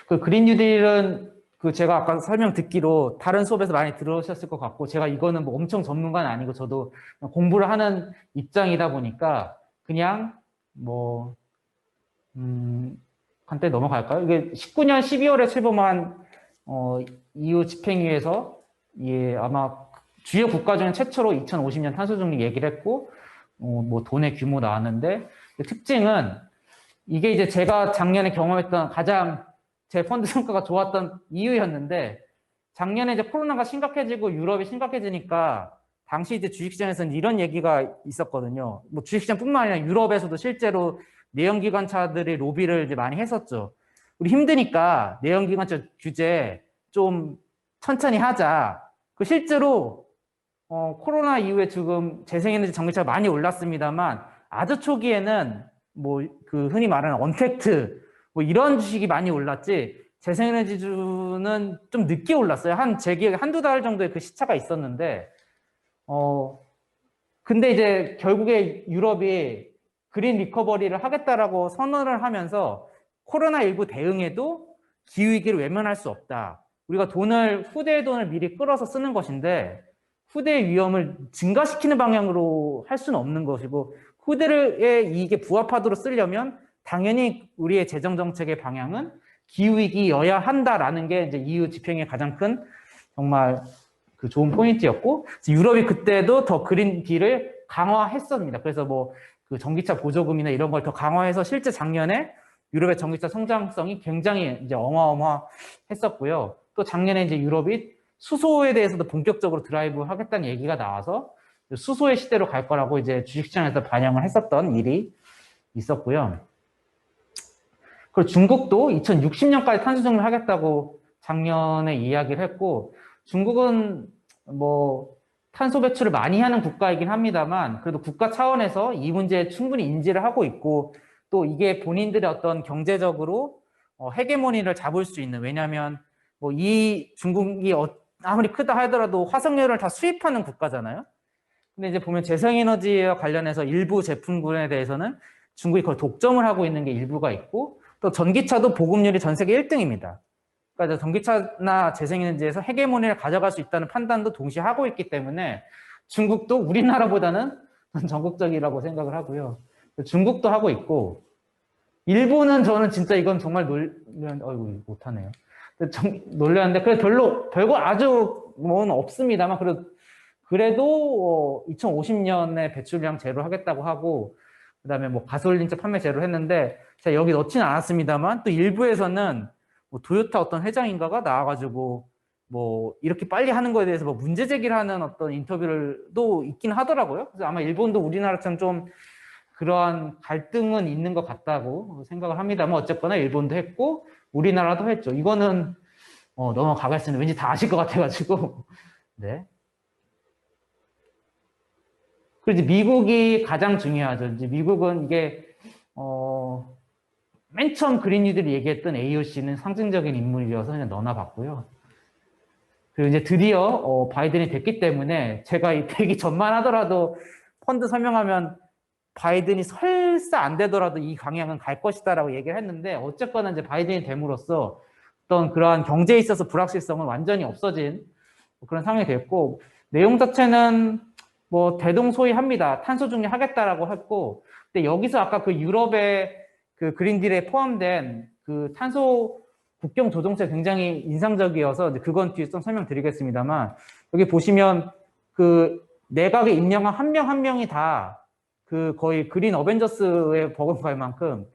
그 그린 뉴딜은 제가 아까 설명 듣기로 다른 수업에서 많이 들으셨을 것 같고, 제가 이거는 뭐 엄청 전문가는 아니고 저도 공부를 하는 입장이다 보니까 그냥 뭐 한때 넘어갈까요? 이게 19년 12월에 출범한 EU 집행위에서 아마 주요 국가 중에 최초로 2050년 탄소 중립 얘기를 했고, 뭐 돈의 규모 나왔는데, 특징은 이게 이제 제가 작년에 경험했던 가장 제 펀드 성과가 좋았던 이유였는데, 작년에 이제 코로나가 심각해지고 유럽이 심각해지니까 당시 이제 주식시장에서는 이런 얘기가 있었거든요. 뭐 주식시장뿐만 아니라 유럽에서도 실제로 내연기관차들이 로비를 이제 많이 했었죠. 우리 힘드니까 내연기관차 규제 좀 천천히 하자. 실제로 코로나 이후에 지금 재생에너지 전기차가 많이 올랐습니다만, 아주 초기에는 뭐 흔히 말하는 언택트 뭐 이런 주식이 많이 올랐지, 재생에너지주는 좀 늦게 올랐어요. 제 기억에 한두 달 정도의 그 시차가 있었는데, 근데 이제 결국에 유럽이 그린 리커버리를 하겠다라고 선언을 하면서 코로나19 대응에도 기후위기를 외면할 수 없다. 우리가 후대의 돈을 미리 끌어서 쓰는 것인데, 후대의 위험을 증가시키는 방향으로 할 수는 없는 것이고, 후대의 이익에 부합하도록 쓰려면 당연히 우리의 재정정책의 방향은 기후위기여야 한다라는 게 이제 EU 집행의 가장 큰 정말 좋은 포인트였고, 유럽이 그때도 더 그린 딜을 강화했습니다. 그래서 뭐 전기차 보조금이나 이런 걸 더 강화해서 실제 작년에 유럽의 전기차 성장성이 굉장히 이제 어마어마했었고요. 또 작년에 이제 유럽이 수소에 대해서도 본격적으로 드라이브 하겠다는 얘기가 나와서 수소의 시대로 갈 거라고 이제 주식시장에서 반영을 했었던 일이 있었고요. 그리고 중국도 2060년까지 탄소 중립을 하겠다고 작년에 이야기를 했고, 중국은 뭐 탄소 배출을 많이 하는 국가이긴 합니다만, 그래도 국가 차원에서 이 문제에 충분히 인지를 하고 있고, 또 이게 본인들의 어떤 경제적으로 헤게모니를 잡을 수 있는, 왜냐하면 뭐 이 중국이 아무리 크다 하더라도 화석연료를 다 수입하는 국가잖아요. 근데 이제 보면 재생에너지와 관련해서 일부 제품군에 대해서는 중국이 거의 독점을 하고 있는 게 일부가 있고, 또 전기차도 보급률이 전 세계 1등입니다. 그러니까 전기차나 재생에너지에서 헤게모니를 가져갈 수 있다는 판단도 동시에 하고 있기 때문에 중국도 우리나라보다는 전국적이라고 생각을 하고요. 중국도 하고 있고, 일본은 저는 진짜 이건 정말 어이구, 못하네요. 놀랐는데, 그래 별거 아주 뭐는 없습니다만, 그래도 2050년에 배출량 제로 하겠다고 하고, 그다음에 뭐 가솔린차 판매 제로 했는데, 제가 여기 넣지는 않았습니다만, 또 일부에서는 뭐 도요타 어떤 회장인가가 나와가지고 뭐 이렇게 빨리 하는 거에 대해서 뭐 문제 제기를 하는 어떤 인터뷰를도 있긴 하더라고요. 그래서 아마 일본도 우리나라처럼 좀 그러한 갈등은 있는 것 같다고 생각을 합니다만, 어쨌거나 일본도 했고 우리나라도 했죠. 이거는 넘어가겠습니다. 왠지 다 아실 것 같아가지고. 네. 그리고 이제 미국이 가장 중요하죠. 이제 미국은 이게 맨 처음 그린 뉴딜이 얘기했던 AOC는 상징적인 인물이어서 그냥 넣어놔봤고요. 그리고 이제 드디어 바이든이 됐기 때문에 제가 이 되기 전만 하더라도 펀드 설명하면 바이든이 설사 안 되더라도 이 방향은 갈 것이다라고 얘기를 했는데, 어쨌거나 이제 바이든이 됨으로써 어떤 그러한 경제에 있어서 불확실성은 완전히 없어진 그런 상황이 됐고, 내용 자체는 뭐 대동소이합니다. 탄소 중립하겠다라고 했고, 근데 여기서 아까 그 유럽의 그 그린딜에 포함된 그 탄소 국경 조정세 굉장히 인상적이어서 그건 뒤에 좀 설명드리겠습니다만, 여기 보시면 그 내각에 임명한 한 명 한 명이 다 그 거의 그린 어벤져스에 버금갈 만큼,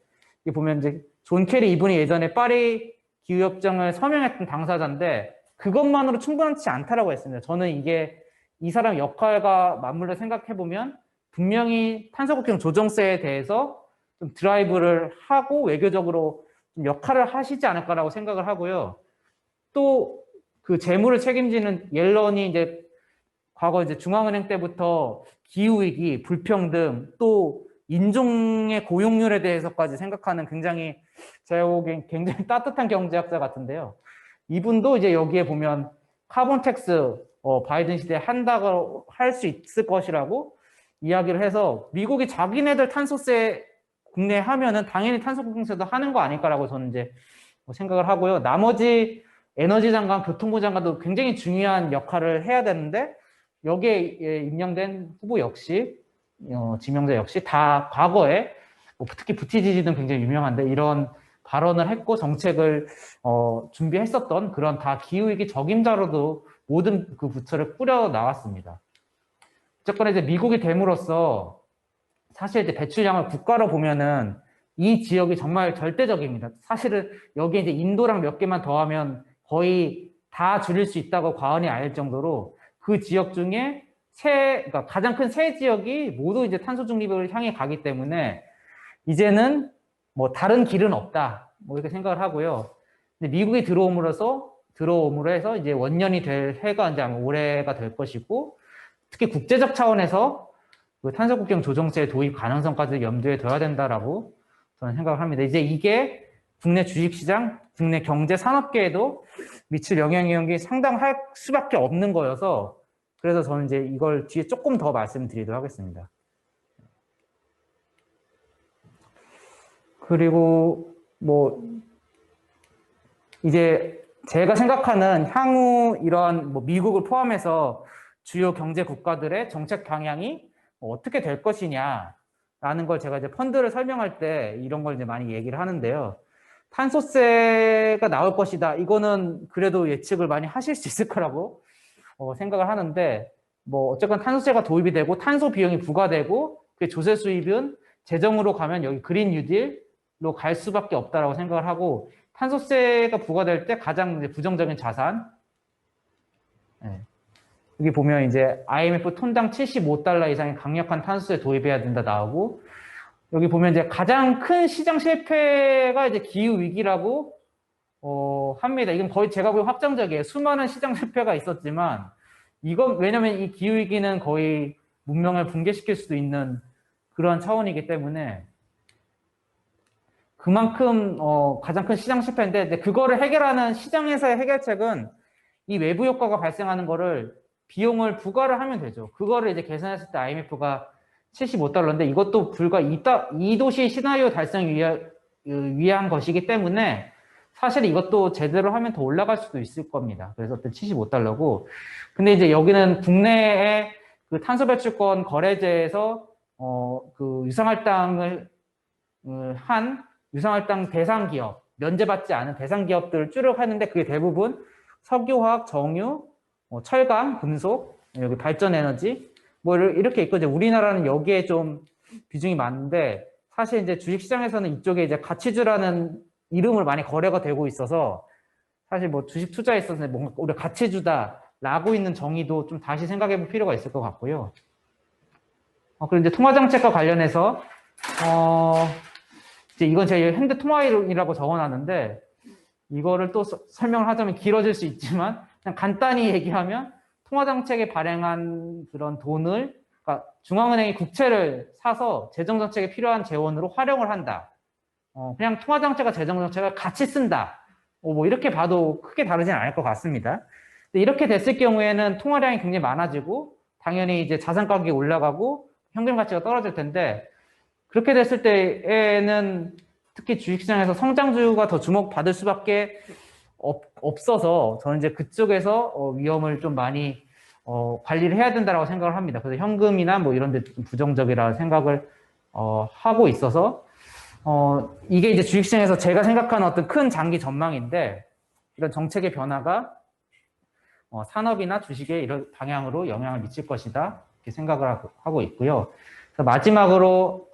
여기 보면 이제 존 케리 이분이 예전에 파리 기후협정을 서명했던 당사자인데 그것만으로 충분하지 않다라고 했습니다. 저는 이게 이 사람 역할과 맞물려 생각해보면 분명히 탄소국경 조정세에 대해서 좀 드라이브를 하고 외교적으로 좀 역할을 하시지 않을까라고 생각을 하고요. 또 그 재무를 책임지는 옐런이 이제 과거 이제 중앙은행 때부터 기후위기, 불평등, 또 인종의 고용률에 대해서까지 생각하는 굉장히 제가 보기엔 굉장히 따뜻한 경제학자 같은데요. 이분도 이제 여기에 보면 카본 텍스 바이든 시대에 한다고 할 수 있을 것이라고 이야기를 해서, 미국이 자기네들 탄소세 국내에 하면은 당연히 탄소국경세도 하는 거 아닐까라고 저는 이제 생각을 하고요. 나머지 에너지 장관, 교통부 장관도 굉장히 중요한 역할을 해야 되는데, 여기에 임명된 후보 역시, 지명자 역시 다 과거에 특히 부티지지는 굉장히 유명한데 이런 발언을 했고 정책을 준비했었던 그런 다 기후위기 적임자로도 모든 그 부처를 꾸려 나왔습니다. 어쨌거나 이제 미국이 됨으로써 사실 이제 배출량을 국가로 보면은 이 지역이 정말 절대적입니다. 사실은 여기에 이제 인도랑 몇 개만 더하면 거의 다 줄일 수 있다고 과언이 아닐 정도로 그 지역 중에 그러니까 가장 큰 세 지역이 모두 이제 탄소 중립을 향해 가기 때문에 이제는 뭐 다른 길은 없다, 뭐 이렇게 생각을 하고요. 근데 미국이 들어옴으로 해서 이제 원년이 될 해가 이제 아마 올해가 될 것이고, 특히 국제적 차원에서 그 탄소 국경 조정세 도입 가능성까지 염두에 둬야 된다라고 저는 생각을 합니다. 이제 이게 국내 주식시장, 국내 경제 산업계에도 미칠 영향이 상당할 수밖에 없는 거여서, 그래서 저는 이제 이걸 뒤에 조금 더 말씀드리도록 하겠습니다. 그리고 뭐 이제 제가 생각하는 향후 이런 뭐 미국을 포함해서 주요 경제 국가들의 정책 방향이 어떻게 될 것이냐라는 걸 제가 이제 펀드를 설명할 때 이런 걸 이제 많이 얘기를 하는데요. 탄소세가 나올 것이다, 이거는 그래도 예측을 많이 하실 수 있을 거라고 생각을 하는데, 뭐 어쨌건 탄소세가 도입이 되고 탄소 비용이 부과되고 그 조세 수입은 재정으로 가면 여기 그린 뉴딜로 갈 수밖에 없다라고 생각을 하고, 탄소세가 부과될 때 가장 이제 부정적인 자산, 네. 여기 보면 이제 IMF 톤당 75달러 이상의 강력한 탄소세 도입해야 된다 나오고, 여기 보면 이제 가장 큰 시장 실패가 이제 기후 위기라고 합니다. 이건 거의 제가 보기엔 확정적이에요. 수많은 시장 실패가 있었지만 이건 왜냐면 이 기후 위기는 거의 문명을 붕괴시킬 수도 있는 그런 차원이기 때문에 그만큼 가장 큰 시장 실패인데, 그거를 해결하는 시장에서의 해결책은 이 외부 효과가 발생하는 거를 비용을 부과를 하면 되죠. 그거를 이제 계산했을 때 IMF가 75달러인데 이것도 불과 2도시 시나리오 달성 위한 것이기 때문에 사실 이것도 제대로 하면 더 올라갈 수도 있을 겁니다. 그래서 75달러고, 근데 이제 여기는 국내의 그 탄소 배출권 거래제에서 그 유상할당을 한 유상할당 대상 기업, 면제받지 않은 대상 기업들을 추려하는데 그게 대부분 석유화학, 정유, 철강, 금속, 여기 발전에너지 뭐 이렇게 있고, 이제 우리나라는 여기에 좀 비중이 많은데 사실 이제 주식시장에서는 이쪽에 이제 가치주라는 이름을 많이 거래가 되고 있어서 사실 뭐 주식 투자에 있어서 뭔가 우리 가치주다라고 있는 정의도 좀 다시 생각해 볼 필요가 있을 것 같고요. 그리고 이제 통화정책과 관련해서 이제 이건 제가 현대 통화이론이라고 적어놨는데 이거를 또 설명을 하자면 길어질 수 있지만 그냥 간단히 얘기하면 통화정책에 발행한 그런 돈을, 그러니까 중앙은행이 국채를 사서 재정정책에 필요한 재원으로 활용을 한다. 그냥 통화정책과 재정정책을 같이 쓴다. 뭐 이렇게 봐도 크게 다르지는 않을 것 같습니다. 근데 이렇게 됐을 경우에는 통화량이 굉장히 많아지고 당연히 이제 자산 가격이 올라가고 현금 가치가 떨어질 텐데, 그렇게 됐을 때에는 특히 주식시장에서 성장주가 더 주목받을 수밖에 없어서 저는 이제 그쪽에서 위험을 좀 많이 관리를 해야 된다고 생각을 합니다. 그래서 현금이나 뭐 이런 데 부정적이라 생각을 하고 있어서 이게 이제 주식시장에서 제가 생각하는 어떤 큰 장기 전망인데, 이런 정책의 변화가 산업이나 주식에 이런 방향으로 영향을 미칠 것이다 이렇게 생각을 하고 있고요. 그래서 마지막으로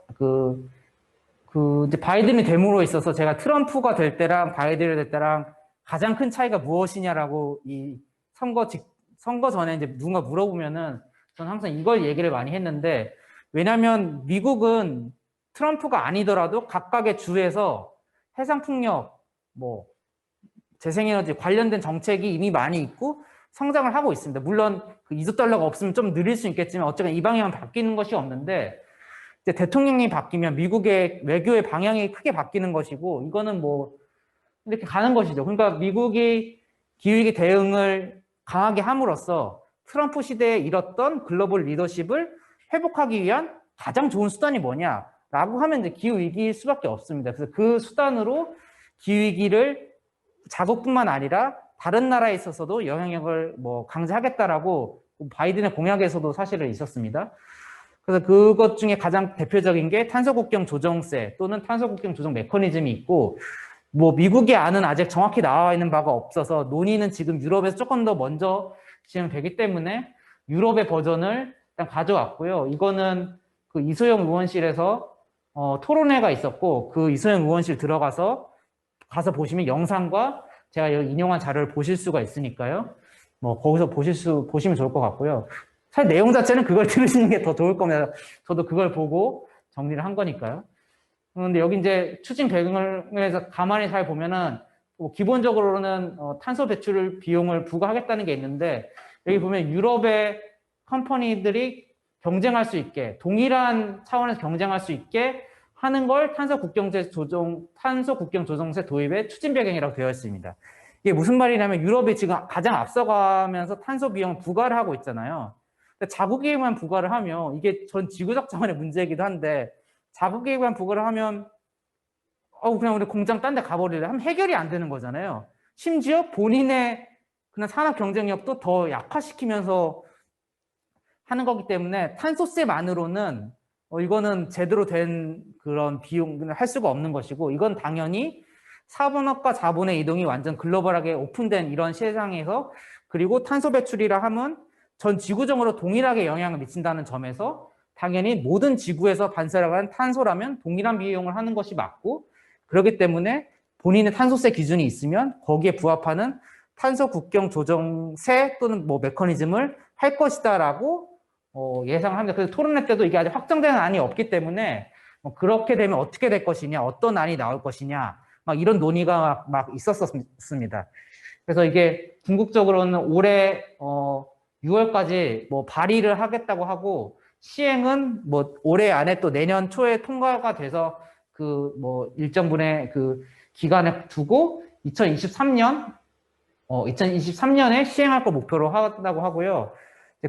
이제 바이든이 됨으로 있어서 제가 트럼프가 될 때랑 바이든이 될 때랑 가장 큰 차이가 무엇이냐라고 이 선거 전에 이제 누군가 물어보면은 저는 항상 이걸 얘기를 많이 했는데, 왜냐하면 미국은 트럼프가 아니더라도 각각의 주에서 해상풍력, 뭐 재생에너지 관련된 정책이 이미 많이 있고 성장을 하고 있습니다. 물론 그 2조 달러가 없으면 좀 느릴 수 있겠지만 어쨌든 이 방향은 바뀌는 것이 없는데, 이제 대통령이 바뀌면 미국의 외교의 방향이 크게 바뀌는 것이고 이거는 뭐 이렇게 가는 것이죠. 그러니까 미국이 기후위기 대응을 강하게 함으로써 트럼프 시대에 잃었던 글로벌 리더십을 회복하기 위한 가장 좋은 수단이 뭐냐라고 하면 이제 기후위기일 수밖에 없습니다. 그래서 그 수단으로 기후위기를 자국뿐만 아니라 다른 나라에 있어서도 영향력을 뭐 강제하겠다라고 바이든의 공약에서도 사실은 있었습니다. 그래서 그것 중에 가장 대표적인 게 탄소국경 조정세 또는 탄소국경 조정 메커니즘이 있고, 뭐 미국이 아는 아직 정확히 나와 있는 바가 없어서 논의는 지금 유럽에서 조금 더 먼저 진행되기 때문에 유럽의 버전을 일단 가져왔고요. 이거는 그 이소영 의원실에서 토론회가 있었고, 그 이소영 의원실 들어가서 보시면 영상과 제가 여기 인용한 자료를 보실 수가 있으니까요. 뭐 거기서 보시면 좋을 것 같고요. 사실 내용 자체는 그걸 들으시는 게 더 좋을 겁니다. 저도 그걸 보고 정리를 한 거니까요. 그런데 여기 이제 추진 배경을 해서 가만히 잘 보면은 뭐 기본적으로는 탄소 배출 비용을 부과하겠다는 게 있는데, 여기 보면 유럽의 컴퍼니들이 경쟁할 수 있게 동일한 차원에서 경쟁할 수 있게 하는 걸 탄소 국경 조정세 도입의 추진 배경이라고 되어 있습니다. 이게 무슨 말이냐면 유럽이 지금 가장 앞서가면서 탄소 비용을 부과를 하고 있잖아요. 자국에만 부과를 하면 이게 전 지구적 차원의 문제이기도 한데, 자국에만 부과를 하면 그냥 우리 공장 딴 데 가버리래 하면 해결이 안 되는 거잖아요. 심지어 본인의 그냥 산업 경쟁력도 더 약화시키면서 하는 거기 때문에 탄소세만으로는 이거는 제대로 된 그런 비용을 할 수가 없는 것이고, 이건 당연히 산업과 자본의 이동이 완전 글로벌하게 오픈된 이런 세상에서, 그리고 탄소 배출이라 하면 전 지구적으로 동일하게 영향을 미친다는 점에서 당연히 모든 지구에서 발생하는 탄소라면 동일한 비용을 하는 것이 맞고, 그렇기 때문에 본인의 탄소세 기준이 있으면 거기에 부합하는 탄소 국경 조정세 또는 뭐 메커니즘을 할 것이다라고 예상합니다. 그래서 토론회 때도 이게 아직 확정된 안이 없기 때문에 뭐 그렇게 되면 어떻게 될 것이냐, 어떤 안이 나올 것이냐, 막 이런 논의가 막 있었습니다. 그래서 이게 궁극적으로는 올해 6월까지 뭐 발의를 하겠다고 하고 시행은 뭐 올해 안에 또 내년 초에 통과가 돼서 그 뭐 일정분의 그 기간에 두고 2023년에 시행할 거 목표로 한다고 하고요.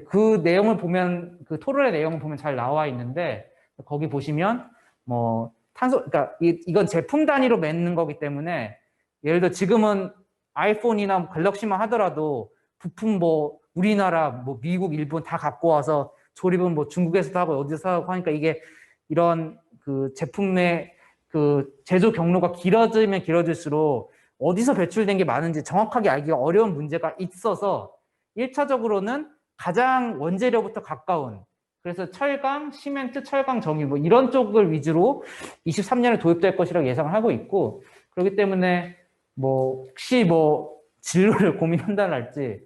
그 내용을 보면 그 토론의 내용을 보면 잘 나와 있는데 거기 보시면 뭐 그러니까 이건 제품 단위로 맺는 거기 때문에 예를 들어 지금은 아이폰이나 갤럭시만 하더라도 부품 뭐 우리나라 뭐 미국, 일본 다 갖고 와서 조립은 뭐 중국에서도 하고 어디서 하고 하니까 이게 이런 그 제품의 그 제조 경로가 길어지면 길어질수록 어디서 배출된 게 많은지 정확하게 알기가 어려운 문제가 있어서 1차적으로는 가장 원재료부터 가까운 그래서 철강, 시멘트, 철강, 정유 뭐 이런 쪽을 위주로 23년에 도입될 것이라고 예상을 하고 있고 그렇기 때문에 뭐 혹시 뭐 진로를 고민한다랄지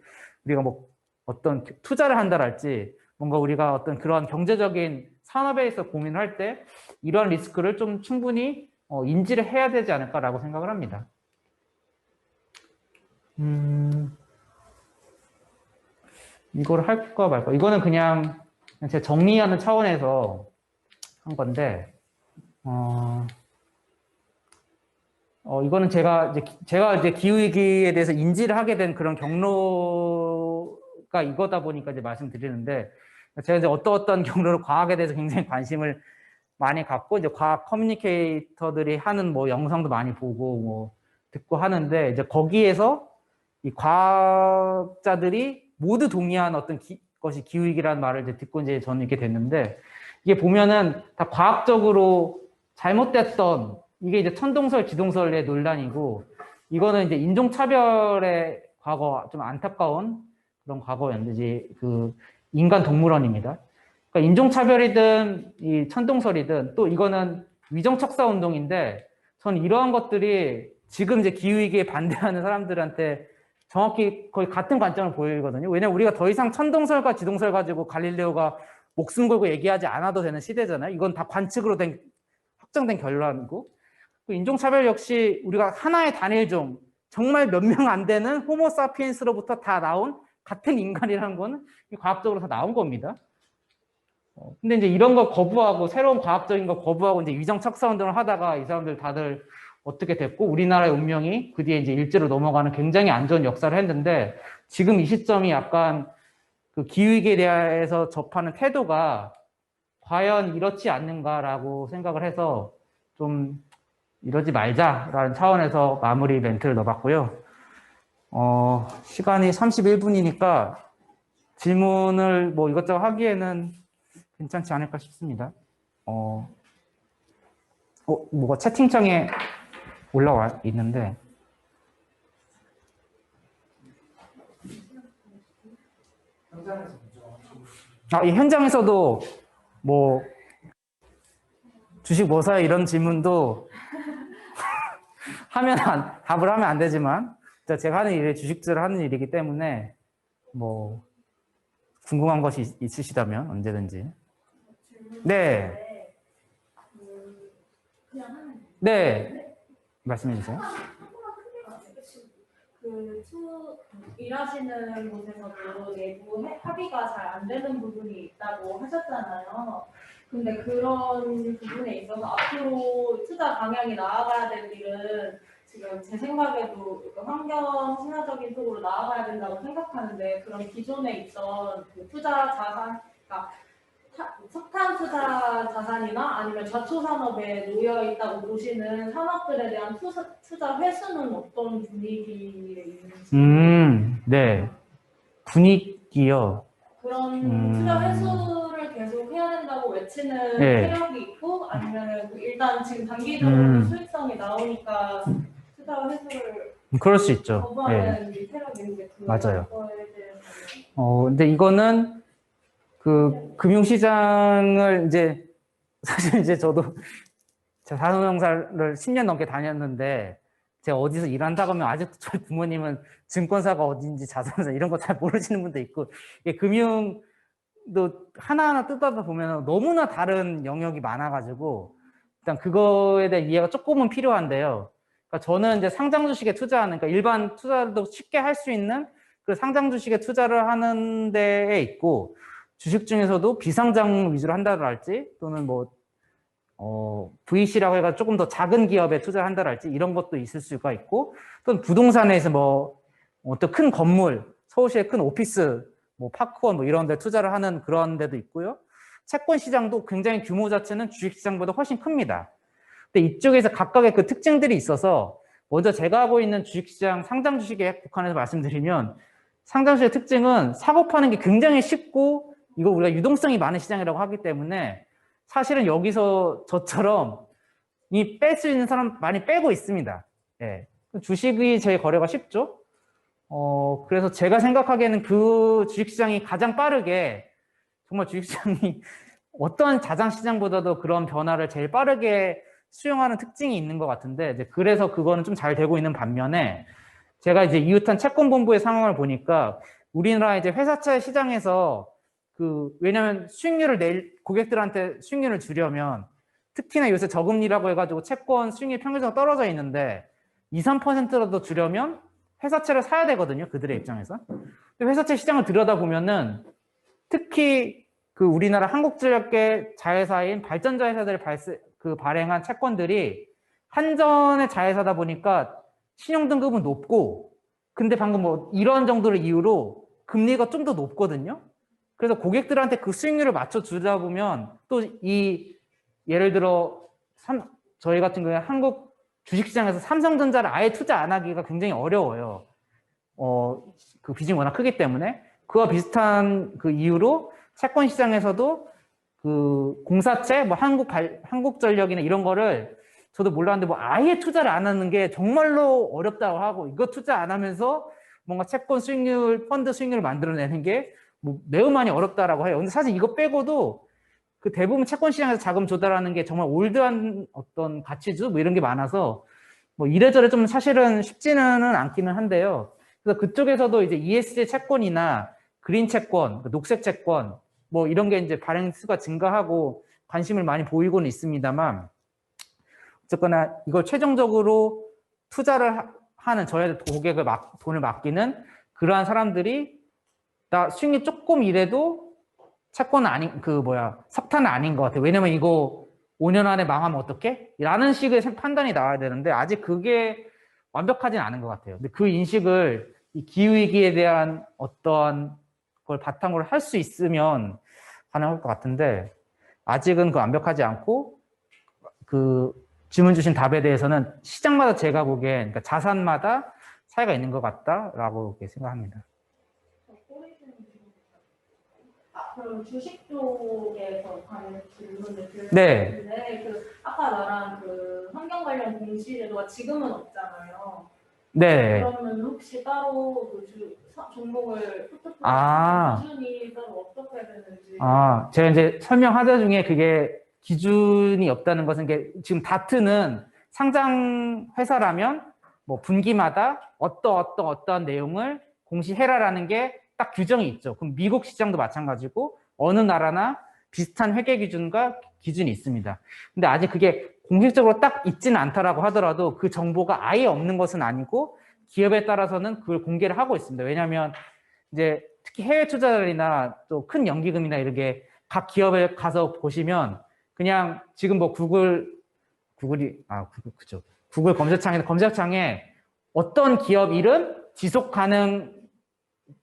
우리가 뭐 어떤 투자를 한다랄지 뭔가 우리가 어떤 그러한 경제적인 산업에 있어 고민할 때 이러한 리스크를 좀 충분히 인지를 해야 되지 않을까라고 생각을 합니다. 이걸 할까 말까. 이거는 그냥 제가 정리하는 차원에서 한 건데, 이거는 제가 이제 기후위기에 대해서 인지를 하게 된 그런 경로가 이거다 보니까 이제 말씀드리는데, 제가 이제 어떤 경로로 과학에 대해서 굉장히 관심을 많이 갖고, 이제 과학 커뮤니케이터들이 하는 뭐 영상도 많이 보고, 뭐 듣고 하는데, 이제 거기에서 이 과학자들이 모두 동의한 어떤 것이 기후위기라는 말을 이제 듣고 이제 저는 이렇게 됐는데, 이게 보면은 다 과학적으로 잘못됐던 이게 이제 천동설, 지동설의 논란이고, 이거는 이제 인종차별의 과거, 좀 안타까운 그런 과거였는지, 그 인간 동물원입니다. 그러니까 인종차별이든 이 천동설이든 또 이거는 위정척사 운동인데, 저는 이러한 것들이 지금 이제 기후위기에 반대하는 사람들한테 정확히 거의 같은 관점을 보이거든요. 왜냐면 우리가 더 이상 천동설과 지동설 가지고 갈릴레오가 목숨 걸고 얘기하지 않아도 되는 시대잖아요. 이건 다 관측으로 된 확정된 결론이고 인종차별 역시 우리가 하나의 단일종 정말 몇 명 안 되는 호모사피엔스로부터 다 나온 같은 인간이라는 거는 과학적으로 다 나온 겁니다. 근데 이제 이런 거 거부하고 새로운 과학적인 거 거부하고 이제 위정 척사 운동을 하다가 이 사람들 다들 어떻게 됐고 우리나라의 운명이 그 뒤에 이제 일제로 넘어가는 굉장히 안 좋은 역사를 했는데 지금 이 시점이 약간 그 기후위기에 대해서 접하는 태도가 과연 이렇지 않는가라고 생각을 해서 좀 이러지 말자라는 차원에서 마무리 멘트를 넣어봤고요. 시간이 31분이니까 질문을 뭐 이것저것 하기에는 괜찮지 않을까 싶습니다. 뭐가 채팅창에 올라와 있는데 이 현장에서도 뭐 주식 뭐 사요 이런 질문도 답을 하면 안 되지만 제가 하는 일이 주식들을 하는 일이기 때문에 뭐 궁금한 것이 있으시다면 언제든지. 네. 네. 말씀해 주세요. 일하시는 곳에서도 내부 합의가 잘 안 되는 부분이 있다고 하셨잖아요. 근데 그런 부분에 있어서 앞으로 투자 방향이 나아가야 될 일은 지금 제 생각에도 환경 친화적인 쪽으로 나아가야 된다고 생각하는데 그런 기존에 있던 그 투자 자산, 그러니까 석탄 투자 자산이나 아니면 저초 산업에 놓여 있다고 보시는 산업들에 대한 투자 회수는 어떤 분위기에 있는지. 네. 분위기요. 그런 투자 회수를 계속 해야 된다고 외치는 네. 세력이 있고 아니면 일단 지금 단기적으로 수익성이 나오니까 투자 회수를 그럴 수 있죠. 거부하는 세력이 있는데 맞아요. 근데 이거는 그 금융시장을 이제 사실 이제 저도 산업영사를 10년 넘게 다녔는데 제가 어디서 일한다고 하면 아직도 저희 부모님은 증권사가 어딘지 자산사 이런 거 잘 모르시는 분도 있고, 이게 금융도 하나하나 뜯어다 보면 너무나 다른 영역이 많아가지고 일단 그거에 대한 이해가 조금은 필요한데요. 그러니까 저는 이제 상장 주식에 투자하는, 그러니까 일반 투자도 쉽게 할 수 있는 그 상장 주식에 투자를 하는 데에 있고, 주식 중에서도 비상장 위주로 한다고 할지, 또는 뭐 VC라고 해가 조금 더 작은 기업에 투자를 한다고 할지 이런 것도 있을 수가 있고, 또는 부동산에서 뭐 어떤 큰 건물, 서울시의 큰 오피스, 뭐 파크원 뭐 이런 데 투자를 하는 그런 데도 있고요. 채권 시장도 굉장히 규모 자체는 주식 시장보다 훨씬 큽니다. 근데 이쪽에서 각각의 그 특징들이 있어서, 먼저 제가 하고 있는 주식시장 상장 주식에 국한해서 말씀드리면, 상장 주식의 특징은 사고 파는 게 굉장히 쉽고, 이거 우리가 유동성이 많은 시장이라고 하기 때문에 사실은 여기서 저처럼 이 뺄 수 있는 사람 많이 빼고 있습니다. 예. 주식이 제일 거래가 쉽죠. 그래서 제가 생각하기에는 그 주식시장이 가장 빠르게, 정말 주식시장이 어떤 자산시장보다도 그런 변화를 제일 빠르게 수용하는 특징이 있는 것 같은데, 이제 그래서 그거는 좀 잘 되고 있는 반면에, 제가 이제 이웃한 채권본부의 상황을 보니까 우리나라 이제 회사채 시장에서 왜냐면 고객들한테 수익률을 주려면, 특히나 요새 저금리라고 해가지고 채권 수익률 평균적으로 떨어져 있는데 2, 3%라도 주려면 회사채를 사야 되거든요. 그들의 입장에서. 근데 회사채 시장을 들여다보면은 특히 우리나라 한국전력계 자회사인 발전자 회사들이 발행한 채권들이 한전의 자회사다 보니까 신용등급은 높고, 근데 방금 뭐 이런 정도를 이유로 금리가 좀 더 높거든요. 그래서 고객들한테 그 수익률을 맞춰주다 보면 또 예를 들어 저희 같은 경우에 한국 주식시장에서 삼성전자를 아예 투자 안 하기가 굉장히 어려워요. 그 비중이 워낙 크기 때문에. 그와 비슷한 그 이유로 채권 시장에서도 그 공사채, 뭐 한국전력이나 이런 거를 저도 몰랐는데 뭐 아예 투자를 안 하는 게 정말로 어렵다고 하고, 이거 투자 안 하면서 뭔가 채권 수익률, 펀드 수익률을 만들어내는 게 뭐 매우 많이 어렵다라고 해요. 근데 사실 이거 빼고도 그 대부분 채권 시장에서 자금 조달하는 게 정말 올드한 어떤 가치주 뭐 이런 게 많아서 뭐 이래저래 좀 사실은 쉽지는 않기는 한데요. 그래서 그쪽에서도 이제 ESG 채권이나 그린 채권, 녹색 채권 뭐 이런 게 이제 발행 수가 증가하고 관심을 많이 보이고는 있습니다만, 어쨌거나 이걸 최종적으로 투자를 하는 저희한테 돈을 맡기는 그러한 사람들이 나 수익률 조금 이래도 채권은 석탄은 아닌 것 같아요. 왜냐면 이거 5년 안에 망하면 어떡해? 라는 식의 판단이 나와야 되는데 아직 그게 완벽하진 않은 것 같아요. 근데 그 인식을 이 기후위기에 대한 어떤 걸 바탕으로 할 수 있으면 가능할 것 같은데, 아직은 그 완벽하지 않고, 그 질문 주신 답에 대해서는 시장마다 제가 보기엔, 그러니까 자산마다 차이가 있는 것 같다라고 생각합니다. 그럼 주식 쪽에서 관련 질문을 드렸는데, 네. 아까 말한 환경 관련 공시제도가 지금은 없잖아요. 네. 그러면 혹시 따로 종목을 기준이 따로 어떻게 되는지. 제가 이제 설명하다 중에 그게 기준이 없다는 것은, 게 지금 다트는 상장 회사라면 뭐 분기마다 어떠한 내용을 공시해라라는 게 딱 규정이 있죠. 그럼 미국 시장도 마찬가지고 어느 나라나 비슷한 회계 기준과 기준이 있습니다. 근데 아직 그게 공식적으로 딱 있지는 않다라고 하더라도 그 정보가 아예 없는 것은 아니고 기업에 따라서는 그걸 공개를 하고 있습니다. 왜냐하면 이제 특히 해외 투자자들이나 또 큰 연기금이나 이런 게 각 기업에 가서 보시면 그냥 지금 뭐 구글 검색창에 어떤 기업 이름, 지속 가능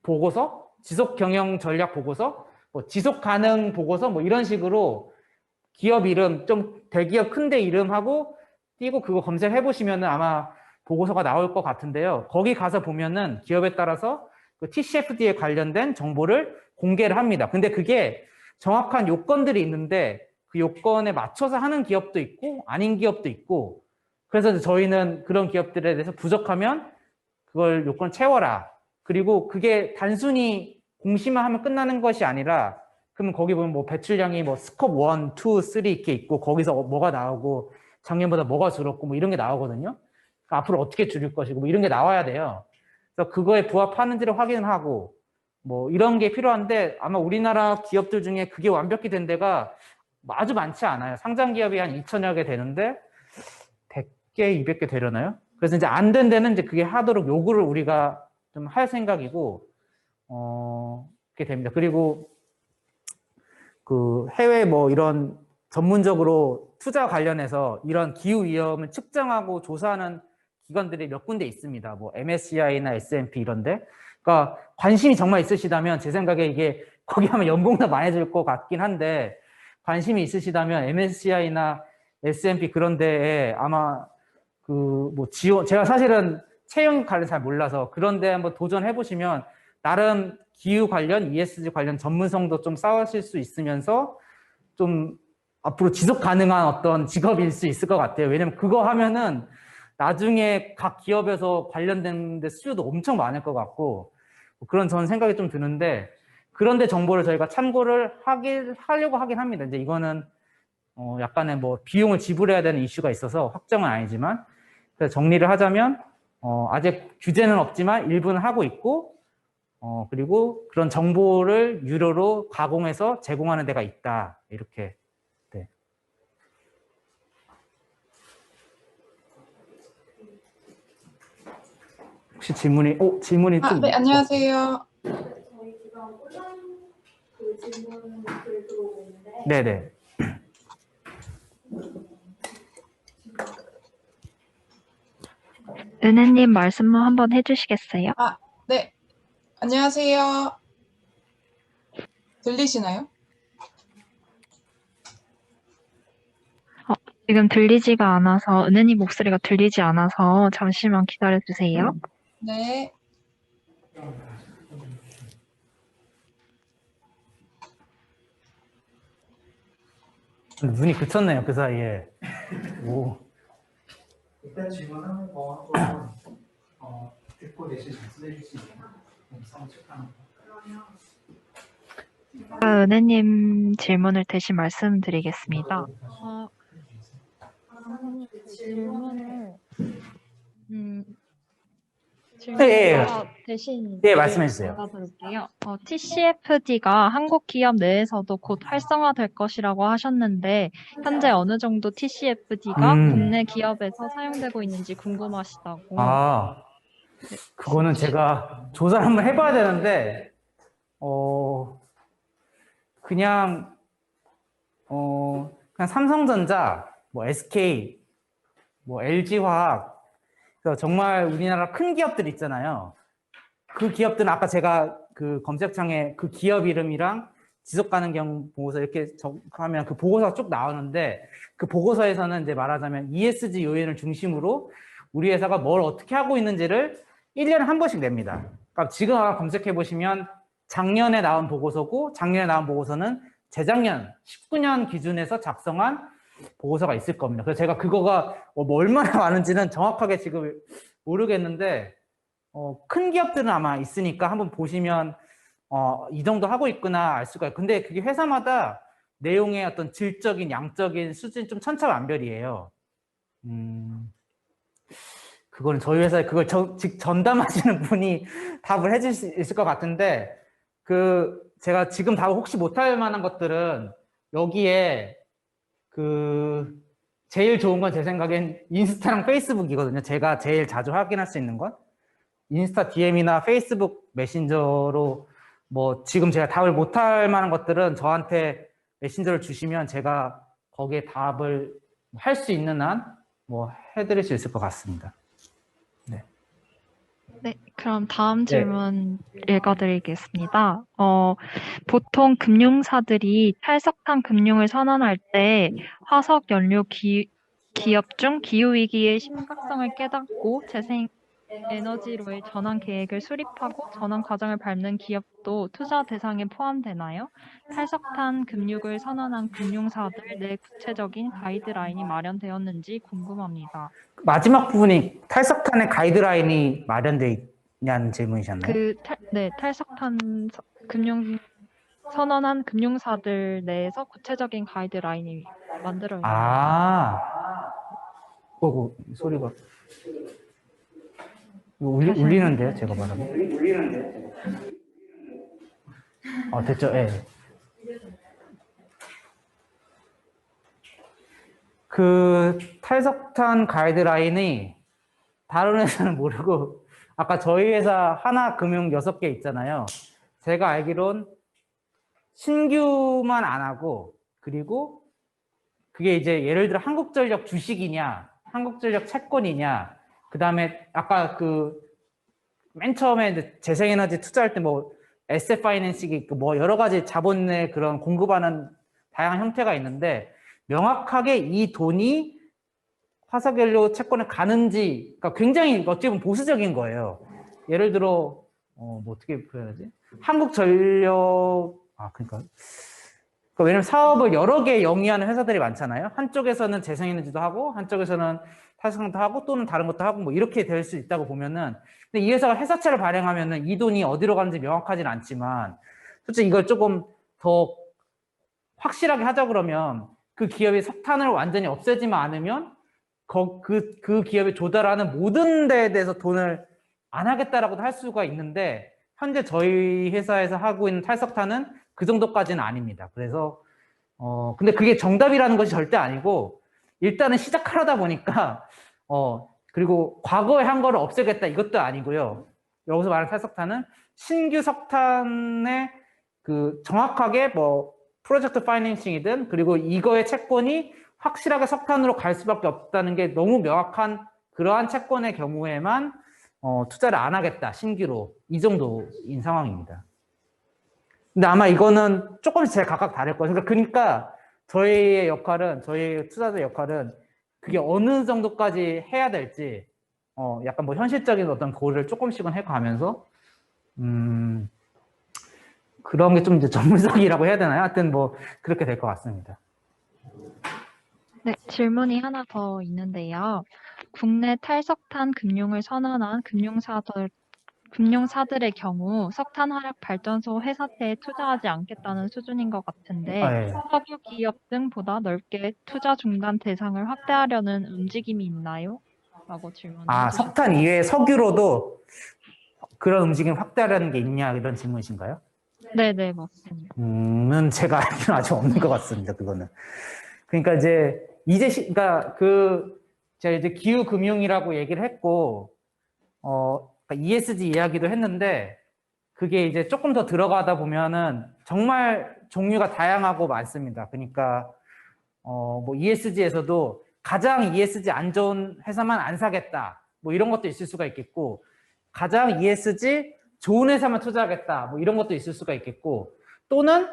보고서, 지속 경영 전략 보고서, 뭐 지속 가능 보고서 뭐 이런 식으로 기업 이름, 좀 대기업 큰데 이름하고 띄고 그거 검색해 보시면은 아마 보고서가 나올 것 같은데요. 거기 가서 보면은 기업에 따라서 그 TCFD에 관련된 정보를 공개를 합니다. 근데 그게 정확한 요건들이 있는데 그 요건에 맞춰서 하는 기업도 있고 아닌 기업도 있고, 그래서 저희는 그런 기업들에 대해서 부족하면 그걸 요건 채워라. 그리고 그게 단순히 공시만 하면 끝나는 것이 아니라, 그러면 거기 보면 뭐 배출량이 뭐 스콥 1, 2, 3 이렇게 있고 거기서 뭐가 나오고 작년보다 뭐가 줄었고 뭐 이런 게 나오거든요. 앞으로 어떻게 줄일 것이고 뭐 이런 게 나와야 돼요. 그래서 그거에 부합하는지를 확인하고 뭐 이런 게 필요한데 아마 우리나라 기업들 중에 그게 완벽히 된 데가 아주 많지 않아요. 상장 기업이 한 2천여 개 되는데 100개, 200개 되려나요? 그래서 이제 안 된 데는 이제 그게 하도록 요구를 우리가 좀 할 생각이고 그렇게 됩니다. 그리고 그 해외 뭐 이런 전문적으로 투자 관련해서 이런 기후 위험을 측정하고 조사하는 기관들이 몇 군데 있습니다. 뭐 MSCI나 S&P 이런데. 그러니까 관심이 정말 있으시다면 제 생각에 이게 거기 하면 연봉도 많이 줄 것 같긴 한데 관심이 있으시다면 MSCI나 S&P 그런 데에 아마 그 뭐 지원 제가 사실은 채용 관련 잘 몰라서 그런 데 한번 도전해 보시면 나름 기후 관련 ESG 관련 전문성도 좀 쌓으실 수 있으면서 좀 앞으로 지속 가능한 어떤 직업일 수 있을 것 같아요. 왜냐면 그거 하면은 나중에 각 기업에서 관련된 데 수요도 엄청 많을 것 같고 그런 저는 생각이 좀 드는데 그런데 정보를 저희가 참고를 하려고 하긴 합니다. 이제 이거는 약간의 뭐 비용을 지불해야 되는 이슈가 있어서 확정은 아니지만 그래서 정리를 하자면 아직 규제는 없지만 일부는 하고 있고 그리고 그런 정보를 유료로 가공해서 제공하는 데가 있다. 이렇게. 네. 혹시 질문이 좀. 네, 안녕하세요. 저희 지금 온라인 그 질문을 들어오고 있는데 네네. 은혜님 말씀 한번 해주시겠어요? 네, 안녕하세요. 들리시나요? 지금 들리지가 않아서, 은혜님 목소리가 들리지 않아서 잠시만 기다려주세요. 네. 눈이 그쳤네요, 그 사이에. 오. 일단 질문하는 거 한번 듣고 대신 말씀해 주시면 영상 체크하는 거. 제가 은혜님 질문을 대신 말씀드리겠습니다. 질문을 제가 대신 네, 말씀해 주세요. 받아볼게요. TCFD가 한국 기업 내에서도 곧 활성화될 것이라고 하셨는데 현재 어느 정도 TCFD가 국내 기업에서 사용되고 있는지 궁금하시다고. 그거는 제가 조사를 한번 해봐야 되는데 그냥 삼성전자, 뭐 SK, 뭐 LG화학, 정말 우리나라 큰 기업들 있잖아요. 그 기업들은 아까 제가 그 검색창에 그 기업 이름이랑 지속 가능경 보고서 이렇게 하면 그 보고서가 쭉 나오는데 그 보고서에서는 이제 말하자면 ESG 요인을 중심으로 우리 회사가 뭘 어떻게 하고 있는지를 1년에 한 번씩 냅니다. 그러니까 지금 아마 검색해 보시면 작년에 나온 보고서고 작년에 나온 보고서는 재작년 19년 기준에서 작성한 보고서가 있을 겁니다. 그래서 제가 그거가 뭐 얼마나 많은지는 정확하게 지금 모르겠는데 큰 기업들은 아마 있으니까 한번 보시면 이 정도 하고 있구나 알 수가 있어요. 근데 그게 회사마다 내용의 어떤 질적인 양적인 수준이 좀 천차만별이에요. 그거는 저희 회사에 그걸 즉 전담하시는 분이 답을 해줄 수 있을 것 같은데 제가 지금 답을 혹시 못할 만한 것들은 여기에 제일 좋은 건 제 생각엔 인스타랑 페이스북이거든요. 제가 제일 자주 확인할 수 있는 건 인스타 DM이나 페이스북 메신저로 뭐 지금 제가 답을 못할 만한 것들은 저한테 메신저를 주시면 제가 거기에 답을 할 수 있는 한 뭐 해드릴 수 있을 것 같습니다. 네, 그럼 다음 질문 읽어드리겠습니다. 보통 금융사들이 탈석탄 금융을 선언할 때 화석 연료 기업 중 기후위기의 심각성을 깨닫고 재생 에너지로의 전환 계획을 수립하고 전환 과정을 밟는 기업도 투자 대상에 포함되나요? 탈석탄 금융을 선언한 금융사들 내 구체적인 가이드라인이 마련되었는지 궁금합니다. 마지막 부분이 탈석탄의 가이드라인이 마련되어 있냐는 질문이셨나요? 탈석탄 금융 선언한 금융사들 내에서 구체적인 가이드라인이 만들어 있나요? 소리가. 이거 울리는데요, 제가 말하면? 울리는데요? 됐죠, 예. 그 탈석탄 가이드라인이 다른 회사는 모르고 아까 저희 회사 하나금융 6개 있잖아요. 제가 알기론 신규만 안 하고 그리고 그게 이제 예를 들어 한국전력 주식이냐 한국전력 채권이냐 그다음에 아까 그 맨 처음에 이제 재생에너지 투자할 때 뭐 에셋 파이낸싱이 뭐 여러 가지 자본의 그런 공급하는 다양한 형태가 있는데 명확하게 이 돈이 화석연료 채권에 가는지, 그러니까 굉장히 어찌 보면 보수적인 거예요. 예를 들어, 뭐 어떻게 표현하지? 한국전력, 그러니까 왜냐면 사업을 여러 개 영위하는 회사들이 많잖아요. 한쪽에서는 재생에너지도 하고, 한쪽에서는 탈석탄도 하고, 또는 다른 것도 하고, 뭐 이렇게 될 수 있다고 보면은, 근데 이 회사가 회사채를 발행하면은 이 돈이 어디로 가는지 명확하진 않지만, 솔직히 이걸 조금 더 확실하게 하자 그러면 그 기업이 석탄을 완전히 없애지만 않으면 그 기업에 조달하는 모든 데에 대해서 돈을 안 하겠다라고도 할 수가 있는데 현재 저희 회사에서 하고 있는 탈석탄은 그 정도까지는 아닙니다. 그래서 근데 그게 정답이라는 것이 절대 아니고 일단은 시작하려다 보니까 그리고 과거에 한 거를 없애겠다 이것도 아니고요. 여기서 말하는 탈석탄은 신규 석탄의 그 정확하게 뭐 프로젝트 파이낸싱이든 그리고 이거의 채권이 확실하게 석탄으로 갈 수밖에 없다는 게 너무 명확한 그러한 채권의 경우에만 투자를 안 하겠다 신규로 이 정도인 상황입니다. 근데 아마 이거는 조금씩 제가 각각 다를 거예요. 그러니까 저희의 역할은 저희 투자자 역할은 그게 어느 정도까지 해야 될지 약간 뭐 현실적인 어떤 고려를 조금씩은 해가면서 그런 게 좀 이제 전문성이라고 해야 되나요? 하여튼 뭐 그렇게 될 것 같습니다. 네, 질문이 하나 더 있는데요. 국내 탈석탄 금융을 선언한 금융사들의 경우 석탄 화력 발전소 회사채에 투자하지 않겠다는 수준인 것 같은데 예. 석유 기업 등보다 넓게 투자 중단 대상을 확대하려는 움직임이 있나요? 라고 질문을 해주셨어요. 석탄 이외에 석유로도 그런 움직임 확대하려는 게 있냐 이런 질문이신가요? 네네, 맞습니다. 는 제가 알기로는 아직 없는 것 같습니다. 그거는. 그러니까 이제 그러니까 제가 이제 기후금융이라고 얘기를 했고, 그러니까 ESG 이야기도 했는데, 그게 이제 조금 더 들어가다 보면은 정말 종류가 다양하고 많습니다. 그러니까, 뭐 ESG에서도 가장 ESG 안 좋은 회사만 안 사겠다. 뭐 이런 것도 있을 수가 있겠고, 가장 ESG 좋은 회사만 투자하겠다. 뭐 이런 것도 있을 수가 있겠고, 또는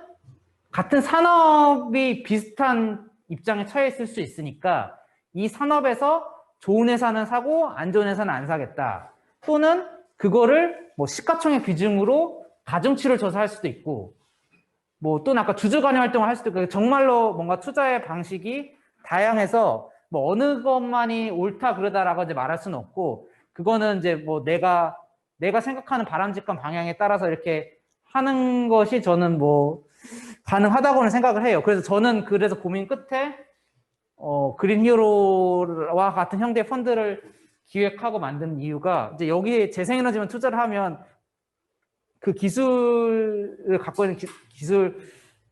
같은 산업이 비슷한 입장에 처해 있을 수 있으니까 이 산업에서 좋은 회사는 사고 안 좋은 회사는 안 사겠다. 또는 그거를 뭐 시가총액 비중으로 가중치를 조사할 수도 있고 뭐 또는 아까 주주간의 활동을 할 수도 있고 정말로 뭔가 투자의 방식이 다양해서 뭐 어느 것만이 옳다 그러다라고 이제 말할 수는 없고 그거는 이제 뭐 내가 생각하는 바람직한 방향에 따라서 이렇게 하는 것이 저는 뭐 가능하다고는 생각을 해요. 그래서 저는 그래서 고민 끝에 그린 히어로와 같은 형태의 펀드를 기획하고 만든 이유가 이제 여기에 재생에너지만 투자를 하면 그 기술을 갖고 있는 기술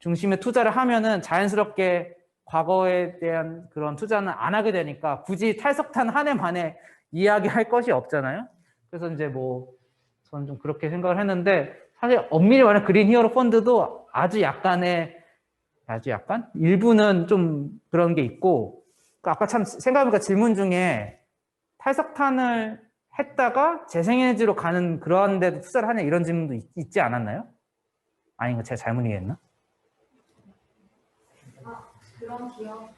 중심의 투자를 하면은 자연스럽게 과거에 대한 그런 투자는 안 하게 되니까 굳이 탈석탄 한 해만에 이야기할 것이 없잖아요. 그래서 이제 뭐 저는 좀 그렇게 생각을 했는데 사실 엄밀히 말하면 그린 히어로 펀드도 아주 약간 일부는 좀 그런 게 있고 아까 참 생각해보니까 질문 중에 탈석탄을 했다가 재생에너지로 가는 그런 데도 투자를 하냐 이런 질문도 있지 않았나요? 아닌가 제가 잘못 이해했나? 그런 기업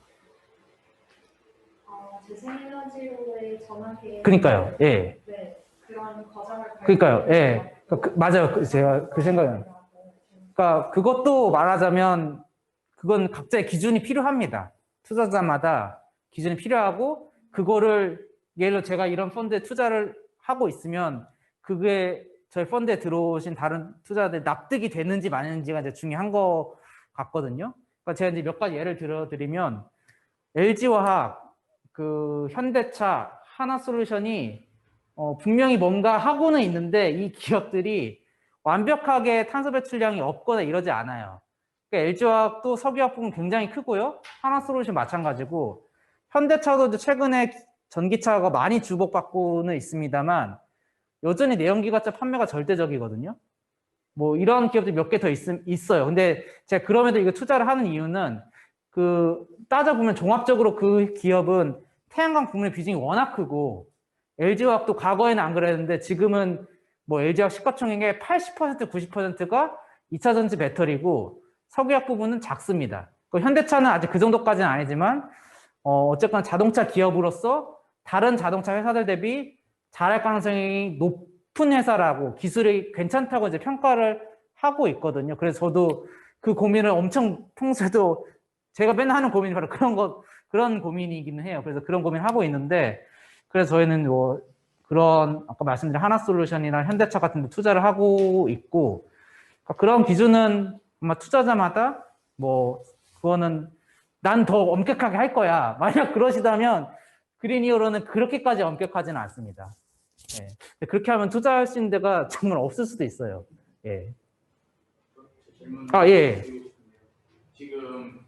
재생에너지로의 전환 계획 그러니까요. 예. 네, 그런 과정을 그러니까요. 예. 맞아요. 제가 그 생각은. 그러니까 그것도 말하자면 그건 각자의 기준이 필요합니다. 투자자마다 기준이 필요하고 그거를 예를 들어 제가 이런 펀드에 투자를 하고 있으면 그게 저희 펀드에 들어오신 다른 투자자들이 납득이 되는지 마는지가 이제 중요한 거 같거든요. 그러니까 제가 이제 몇 가지 예를 들어드리면 LG화학, 그 현대차, 하나솔루션이 분명히 뭔가 하고는 있는데 이 기업들이 완벽하게 탄소 배출량이 없거나 이러지 않아요. 그러니까 LG화학도 석유화학 부분 굉장히 크고요. 하나솔루션 마찬가지고 현대차도 이제 최근에 전기차가 많이 주목받고는 있습니다만 여전히 내연기관차 판매가 절대적이거든요. 뭐 이런 기업들이 몇 개 더 있어요. 근데 제가 그럼에도 이거 투자를 하는 이유는 따져보면 종합적으로 그 기업은 태양광 부문의 비중이 워낙 크고 LG화학도 과거에는 안 그랬는데 지금은 뭐 LG화학 시가총액의 80%, 90%가 2차전지 배터리고 석유화학 부분은 작습니다. 현대차는 아직 그 정도까지는 아니지만 어쨌거나 자동차 기업으로서 다른 자동차 회사들 대비 잘할 가능성이 높은 회사라고 기술이 괜찮다고 이제 평가를 하고 있거든요. 그래서 저도 그 고민을 엄청 평소에도 제가 맨날 하는 고민이 바로 그런 고민이기는 해요. 그래서 그런 고민을 하고 있는데 그래서 저희는 뭐 그런 아까 말씀드린 하나솔루션이나 현대차 같은 데 투자를 하고 있고 그런 기준은 아마 투자자마다 뭐 그거는 난 더 엄격하게 할 거야. 만약 그러시다면 그린이어로는 그렇게까지 엄격하지는 않습니다. 예. 그렇게 하면 투자할 수 있는 데가 정말 없을 수도 있어요. 예. 예. 지금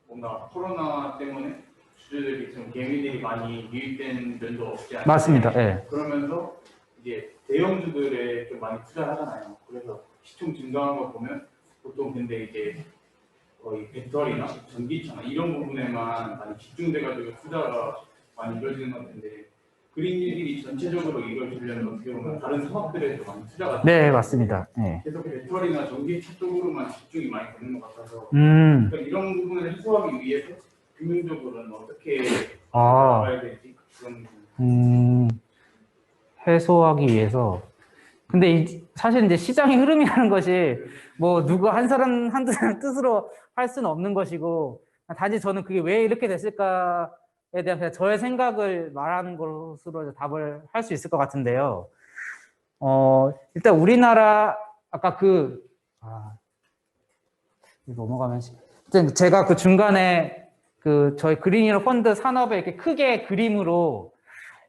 뭔가 코로나 때문에 주주들이 좀 개미들이 많이 유입된 면도 없지 않나요? 맞습니다. 예. 그러면서 이제 대형주들에 좀 많이 투자하잖아요. 그래서 시총 증가한 거 보면 보통 근데 이제 거의 배터리나 전기차나 이런 부분에만 많이 집중돼가지고 투자가 많이 이루어지는 것 같은데 그린일이 전체적으로 이루어지려면 어떻게 보면 다른 산업들에도 많이 투자가 네, 맞습니다. 예. 계속 배터리나 전기차 쪽으로만 집중이 많이 되는 것 같아서 그러니까 이런 부분을 해소하기 위해서 금융적으로는 어떻게 나가야 될지 그런 부분. 해소하기 위해서. 근데 사실 이제 시장의 흐름이라는 것이 뭐 누구 한 사람 한두 사람 뜻으로 할 수는 없는 것이고 단지 저는 그게 왜 이렇게 됐을까에 대한 그냥 저의 생각을 말하는 것으로 답을 할 수 있을 것 같은데요. 일단 우리나라 아까 넘어가면 제가 그 중간에 저희 그린이어 펀드 산업에 이렇게 크게 그림으로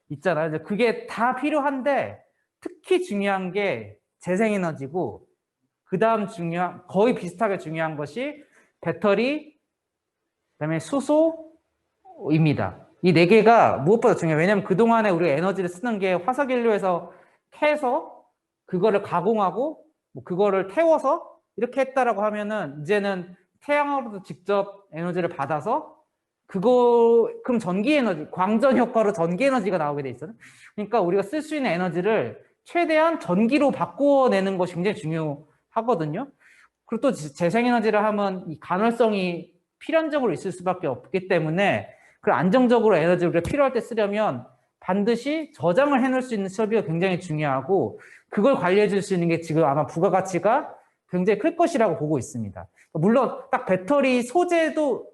있잖아요. 이제 그게 다 필요한데 특히 중요한 게 재생에너지고 그다음 거의 비슷하게 중요한 것이 배터리, 그다음에 수소입니다. 이 네 개가 무엇보다 중요해요. 왜냐하면 그동안에 우리가 에너지를 쓰는 게 화석연료에서 캐서 그거를 가공하고 뭐 그거를 태워서 이렇게 했다라고 하면은 이제는 태양으로도 직접 에너지를 받아서 그럼 전기에너지, 광전 효과로 전기에너지가 나오게 돼 있어요. 그러니까 우리가 쓸 수 있는 에너지를 최대한 전기로 바꿔내는 것이 굉장히 중요하거든요. 그리고 또 재생에너지를 하면 이 간헐성이 필연적으로 있을 수밖에 없기 때문에 그 안정적으로 에너지를 우리가 필요할 때 쓰려면 반드시 저장을 해놓을 수 있는 설비가 굉장히 중요하고 그걸 관리해 줄 수 있는 게 지금 아마 부가가치가 굉장히 클 것이라고 보고 있습니다. 물론 딱 배터리 소재도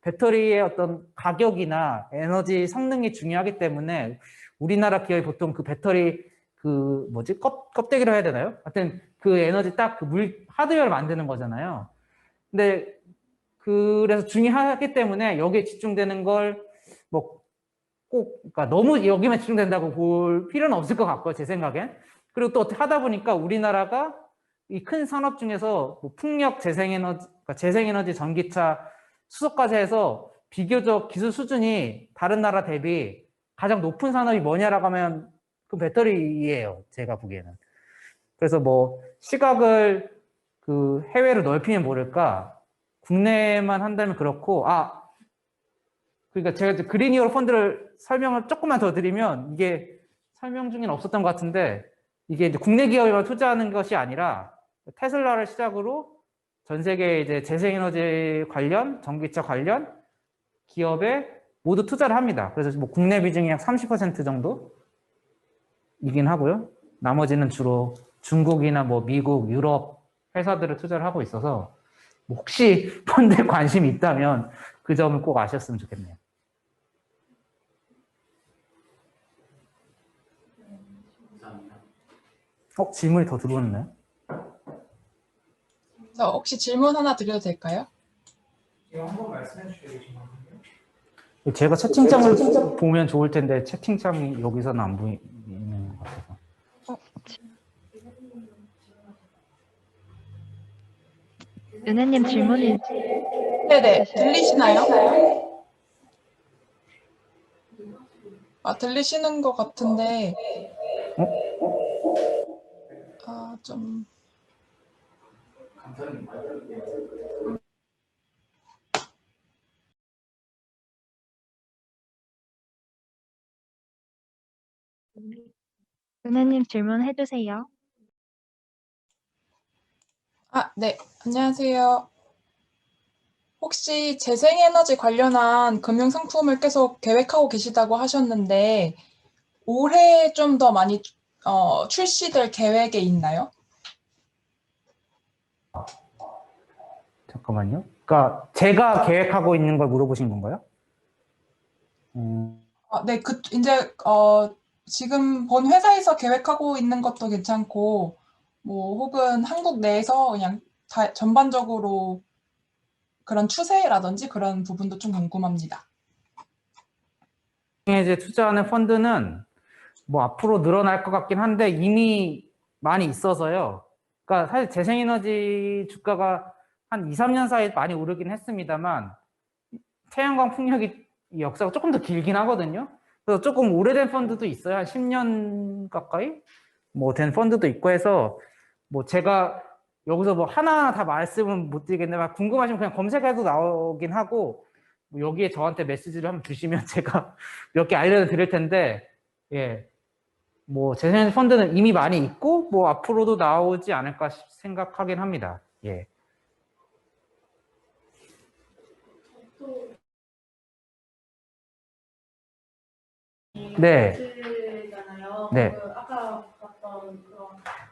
배터리의 어떤 가격이나 에너지 성능이 중요하기 때문에 우리나라 기업이 보통 그 배터리 껍데기로 해야 되나요? 하여튼 그 에너지 딱 하드웨어를 만드는 거잖아요. 근데 그래서 중요하기 때문에 여기에 집중되는 걸 그러니까 너무 여기만 집중된다고 볼 필요는 없을 것 같고요, 제 생각엔. 그리고 또 하다 보니까 우리나라가 이 큰 산업 중에서 풍력, 재생에너지, 전기차, 수소까지 해서 비교적 기술 수준이 다른 나라 대비 가장 높은 산업이 뭐냐라고 하면 그 배터리예요, 제가 보기에는. 그래서 시각을 해외로 넓히면 모를까, 국내만 한다면 그렇고, 그러니까 제가 그린이어 펀드를 설명을 조금만 더 드리면 이게 설명 중에는 없었던 것 같은데 이게 이제 국내 기업에만 투자하는 것이 아니라 테슬라를 시작으로 전 세계 이제 재생에너지 관련, 전기차 관련 기업에 모두 투자를 합니다. 그래서 국내 비중이 약 30% 정도이긴 하고요. 나머지는 주로 중국이나 미국, 유럽 회사들을 투자를 하고 있어서 혹시 펀드에 관심이 있다면 그 점을 꼭 아셨으면 좋겠네요. 감사합니다. 질문이 더 들어오나요? 혹시 질문 하나 드려도 될까요? 이거 한번 말씀해 주시겠어요? 제가 채팅창을 보면 좋을 텐데 채팅창이 여기서는 안 보이는 것 같아서. 은혜님 질문이 네네. 들리시나요? 아, 들리시는 것 같은데. 아, 좀. 은혜님 질문해 주세요. 아, 네. 안녕하세요. 혹시 재생에너지 관련한 금융상품을 계속 계획하고 계시다고 하셨는데, 올해 좀 더 많이 출시될 계획에 있나요? 잠깐만요. 그러니까 제가 계획하고 있는 걸 물어보신 건가요? 아, 네, 이제 지금 본 회사에서 계획하고 있는 것도 괜찮고, 뭐 혹은 한국 내에서 그냥 전반적으로 그런 추세라든지 그런 부분도 좀 궁금합니다. 이제 투자하는 펀드는 뭐 앞으로 늘어날 것 같긴 한데 이미 많이 있어서요. 그러니까 사실 재생에너지 주가가 한 2, 3년 사이에 많이 오르긴 했습니다만 태양광 풍력이 역사가 조금 더 길긴 하거든요. 그래서 조금 오래된 펀드도 있어요. 한 10년 가까이 뭐 된 펀드도 있고 해서 뭐 제가 여기서 뭐 하나하나 다 말씀은 못 드리겠는데 궁금하시면 그냥 검색해도 나오긴 하고 뭐 여기에 저한테 메시지를 한번 주시면 제가 몇 개 알려드릴 텐데 예. 뭐 재생 펀드는 이미 많이 있고 뭐 앞으로도 나오지 않을까 생각하긴 합니다. 예. 네. 잖아요. 네. 그 아까 봤던 그런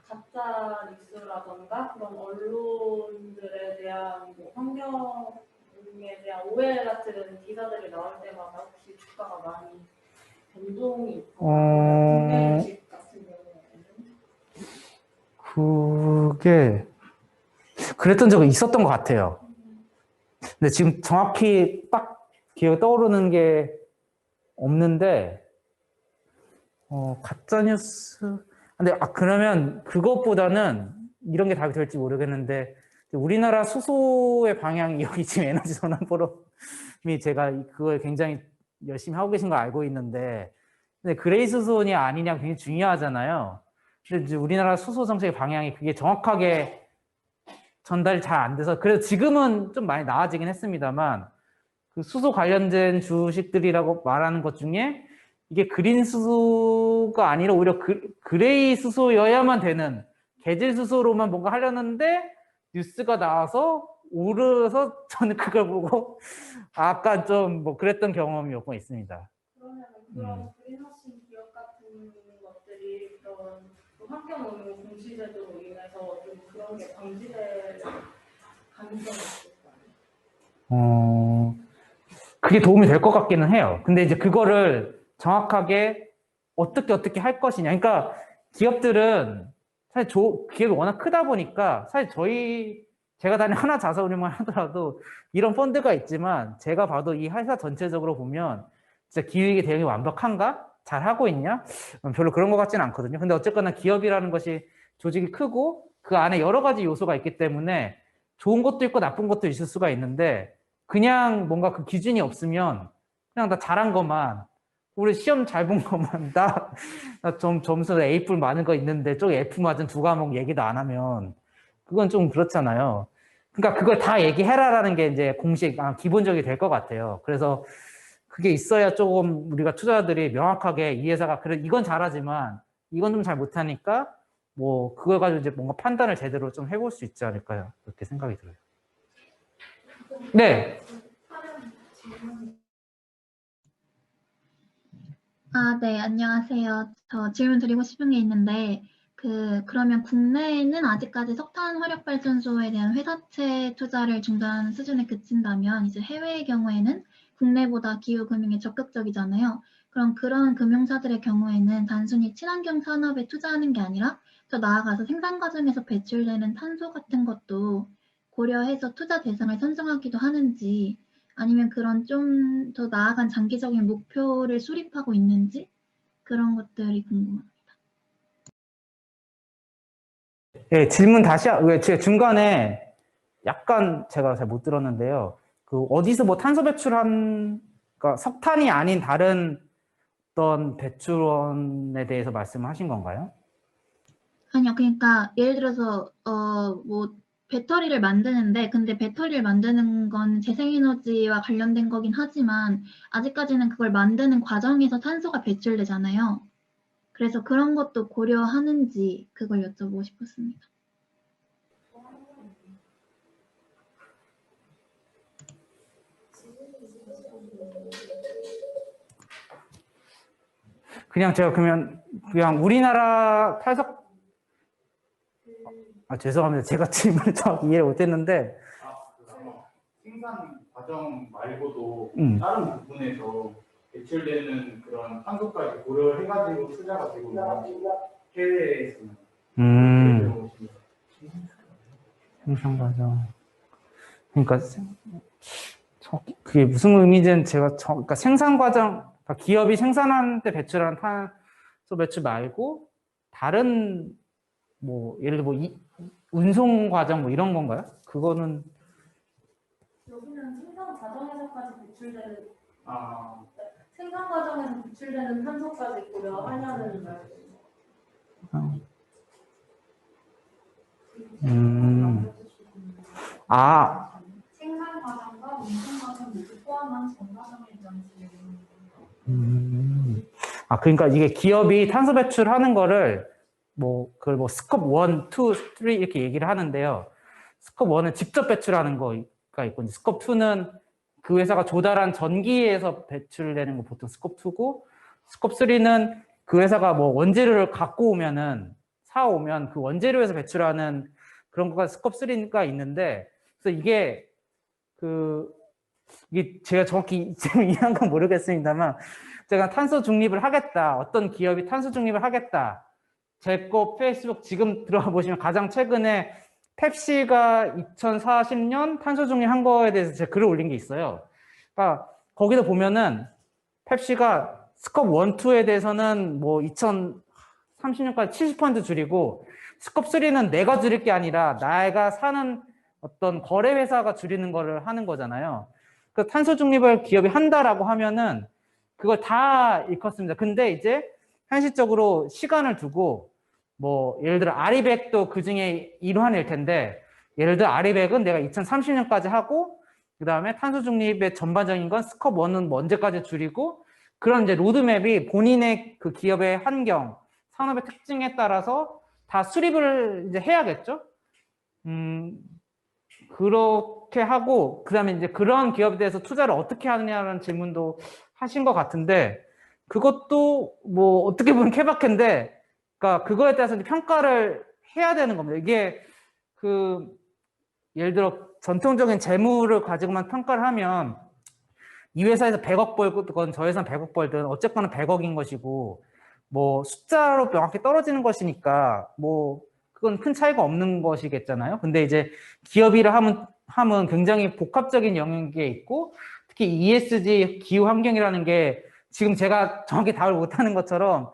가짜 뉴스라던가 그런 언론들에 대한 뭐 환경에 대한 오해 같은 기사들이 나올 때마다 혹시 주가가 많이 변동이 있거나 국내 주식 같은 경우에는 그게 그랬던 적은 있었던 것 같아요. 근데 지금 정확히 딱 기억에 떠오르는 게 없는데 가짜 뉴스. 근데 그러면 그것보다는 이런 게 답이 될지 모르겠는데 우리나라 수소의 방향이 여기 지금 에너지 전환 포럼이 제가 그걸 굉장히 열심히 하고 계신 걸 알고 있는데 근데 그레이 수소냐 아니냐 굉장히 중요하잖아요. 근데 이제 우리나라 수소 정책의 방향이 그게 정확하게 전달이 잘 안 돼서 그래서 지금은 좀 많이 나아지긴 했습니다만 그 수소 관련된 주식들이라고 말하는 것 중에 이게 그린 수소가 아니라 오히려 그레이 수소여야만 되는 개질 수소로만 뭔가 하려는데 뉴스가 나와서 오르서 저는 그걸 보고 아까 좀 뭐 그랬던 경험이 몇 번 있습니다. 그러면 그런 그린워싱 기업 같은 것들이 그런 환경오염 공시제도로 인해서 좀 그런 게 방지될 가능성이 있을까요? 그게 도움이 될 것 같기는 해요. 근데 이제 그거를 정확하게 어떻게 할 것이냐. 그러니까 기업들은 사실 기업이 워낙 크다 보니까 사실 제가 다니는 하나자산운용만 하더라도 이런 펀드가 있지만 제가 봐도 이 회사 전체적으로 보면 진짜 기획이 대응이 완벽한가? 잘 하고 있냐? 별로 그런 것 같지는 않거든요. 근데 어쨌거나 기업이라는 것이 조직이 크고 그 안에 여러 가지 요소가 있기 때문에 좋은 것도 있고 나쁜 것도 있을 수가 있는데 그냥 뭔가 그 기준이 없으면 그냥 나 잘한 것만 우리 시험 잘 본 것만 나 점수 A 뿔 많은 거 있는데 쪽 F 맞은 두 과목 얘기도 안 하면 그건 좀 그렇잖아요. 그러니까 그걸 다 얘기해라라는 게 이제 기본적이 될 것 같아요. 그래서 그게 있어야 조금 우리가 투자자들이 명확하게 이 회사가 그래 이건 잘하지만 이건 좀 잘 못하니까 뭐 그걸 가지고 이제 뭔가 판단을 제대로 좀 해볼 수 있지 않을까요? 그렇게 생각이 들어요. 네. 네, 안녕하세요. 저 질문 드리고 싶은 게 있는데, 그러면 국내에는 아직까지 석탄 화력발전소에 대한 회사채 투자를 중단하는 수준에 그친다면, 이제 해외의 경우에는 국내보다 기후금융에 적극적이잖아요. 그럼 그런 금융사들의 경우에는 단순히 친환경 산업에 투자하는 게 아니라, 더 나아가서 생산 과정에서 배출되는 탄소 같은 것도 고려해서 투자 대상을 선정하기도 하는지, 아니면 그런 좀 더 나아간 장기적인 목표를 수립하고 있는지 그런 것들이 궁금합니다. 예, 질문 다시, 왜 제가 중간에 약간 제가 잘 못 들었는데요. 그 어디서 뭐 탄소 배출한, 그러니까 석탄이 아닌 다른 어떤 배출원에 대해서 말씀하신 건가요? 아니요, 그러니까 예를 들어서 뭐 배터리를 만드는데 근데 배터리를 만드는 건 재생에너지와 관련된 거긴 하지만 아직까지는 그걸 만드는 과정에서 탄소가 배출되잖아요. 그래서 그런 것도 고려하는지 그걸 여쭤보고 싶었습니다. 그냥 제가 그냥 우리나라 죄송합니다. 제가 질문을 정확히 이해를 못했는데, 생산 과정 말고도 음. 다른 부분에서 배출되는 그런 탄소까지 고려해가지고 투자가 되고 있는 해외에서는 생산 과정. 그러니까 그게 무슨 의미인지는 그러니까 생산 과정, 그러니까 기업이 생산하는 때 배출하는 탄소 배출 말고 다른 뭐 예를 들어 뭐 운송 과정 뭐 이런 건가요? 그거는 여기는 생산 과정에서까지 배출되는 아, 생산 과정에서 배출되는 탄소까지 고려하냐는 말이에요. 생산 과정과 운송 과정 모두 포함한 전 과정에 대한 질문입니다. 그러니까 이게 기업이 탄소 배출하는 거를 그걸 스컵 1, 2, 3 이렇게 얘기를 하는데요. 스컵 1은 직접 배출하는 거가 있고, 스컵 2는 그 회사가 조달한 전기에서 배출되는 거 보통 스컵 2고, 스컵 3는 그 회사가 뭐 원재료를 갖고 사오면 그 원재료에서 배출하는 그런 거가 스컵 3가 있는데, 그래서 이게 제가 정확히 지금 이해한 건 모르겠습니다만, 제가 탄소 중립을 하겠다, 어떤 기업이 탄소 중립을 하겠다, 제 거 페이스북 지금 들어가 보시면 가장 최근에 펩시가 2040년 탄소 중립한 거에 대해서 제가 글을 올린 게 있어요. 그러니까 거기서 보면은 펩시가 스컵 1, 2에 대해서는 뭐 2030년까지 70% 줄이고, 스컵 3는 내가 줄일 게 아니라 내가 사는 어떤 거래 회사가 줄이는 거를 하는 거잖아요. 그 탄소 중립을 기업이 한다라고 하면은 그걸 다 일컫습니다. 근데 이제 현실적으로 시간을 두고 뭐 예를 들어 아리백도 그 중에 일환일 텐데, 예를 들어 아리백은 내가 2030년까지 하고 그 다음에 탄소 중립의 전반적인 건 스컵 1은 뭐 언제까지 줄이고, 그런 이제 로드맵이 본인의 그 기업의 환경, 산업의 특징에 따라서 다 수립을 이제 해야겠죠. 그렇게 하고, 그 다음에 이제 그런 기업에 대해서 투자를 어떻게 하느냐는 질문도 하신 것 같은데, 그것도 뭐 어떻게 보면 케바케인데, 그러니까 그거에 따라서 이제 평가를 해야 되는 겁니다. 이게 예를 들어 전통적인 재물을 가지고만 평가를 하면 이 회사에서 100억 벌건 저 회사는 100억 벌든 어쨌거나 100억인 것이고, 뭐 숫자로 명확히 떨어지는 것이니까 뭐 그건 큰 차이가 없는 것이겠잖아요. 근데 이제 기업이라 하면 굉장히 복합적인 영역에 있고, 특히 ESG 기후 환경이라는 게 지금 제가 정확히 답을 못하는 것처럼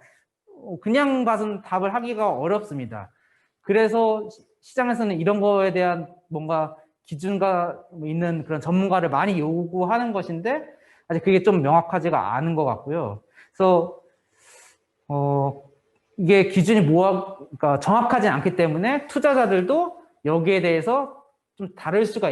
그냥 봐서는 답을 하기가 어렵습니다. 그래서 시장에서는 이런 거에 대한 뭔가 기준가 있는 그런 전문가를 많이 요구하는 것인데, 아직 그게 좀 명확하지가 않은 것 같고요. 그래서 이게 기준이 그러니까 정확하지 않기 때문에 투자자들도 여기에 대해서 좀 다를 수가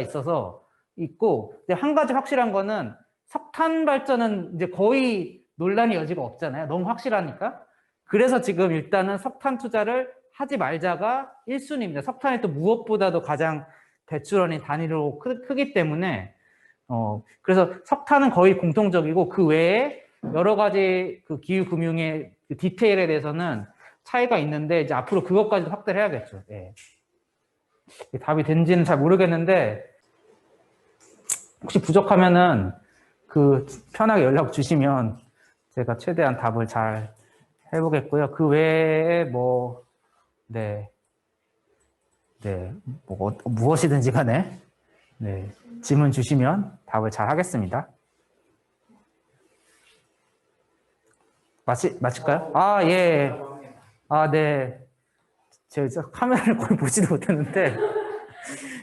있고, 근데 한 가지 확실한 거는 석탄 발전은 이제 거의 논란의 여지가 없잖아요. 너무 확실하니까. 그래서 지금 일단은 석탄 투자를 하지 말자가 1순위입니다. 석탄이 또 무엇보다도 가장 배출원이 단위로 크기 때문에, 그래서 석탄은 거의 공통적이고, 그 외에 여러 가지 그 기후금융의 그 디테일에 대해서는 차이가 있는데, 이제 앞으로 그것까지도 확대를 해야겠죠. 예. 답이 된지는 잘 모르겠는데, 혹시 부족하면은 편하게 연락 주시면 제가 최대한 답을 잘 해보겠고요. 그 외에 무엇이든지 간에, 네, 질문 주시면 답을 잘 하겠습니다. 마칠까요? 아, 예. 아, 네. 제가 카메라를 거의 보지도 못했는데,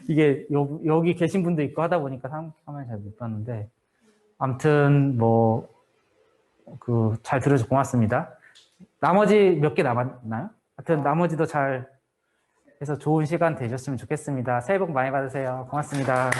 이게 여기 계신 분도 있고 하다 보니까 카메라 잘 못 봤는데, 아무튼 뭐, 잘 들어줘서 고맙습니다. 나머지 몇 개 남았나요? 하여튼 나머지도 잘 해서 좋은 시간 되셨으면 좋겠습니다. 새해 복 많이 받으세요. 고맙습니다.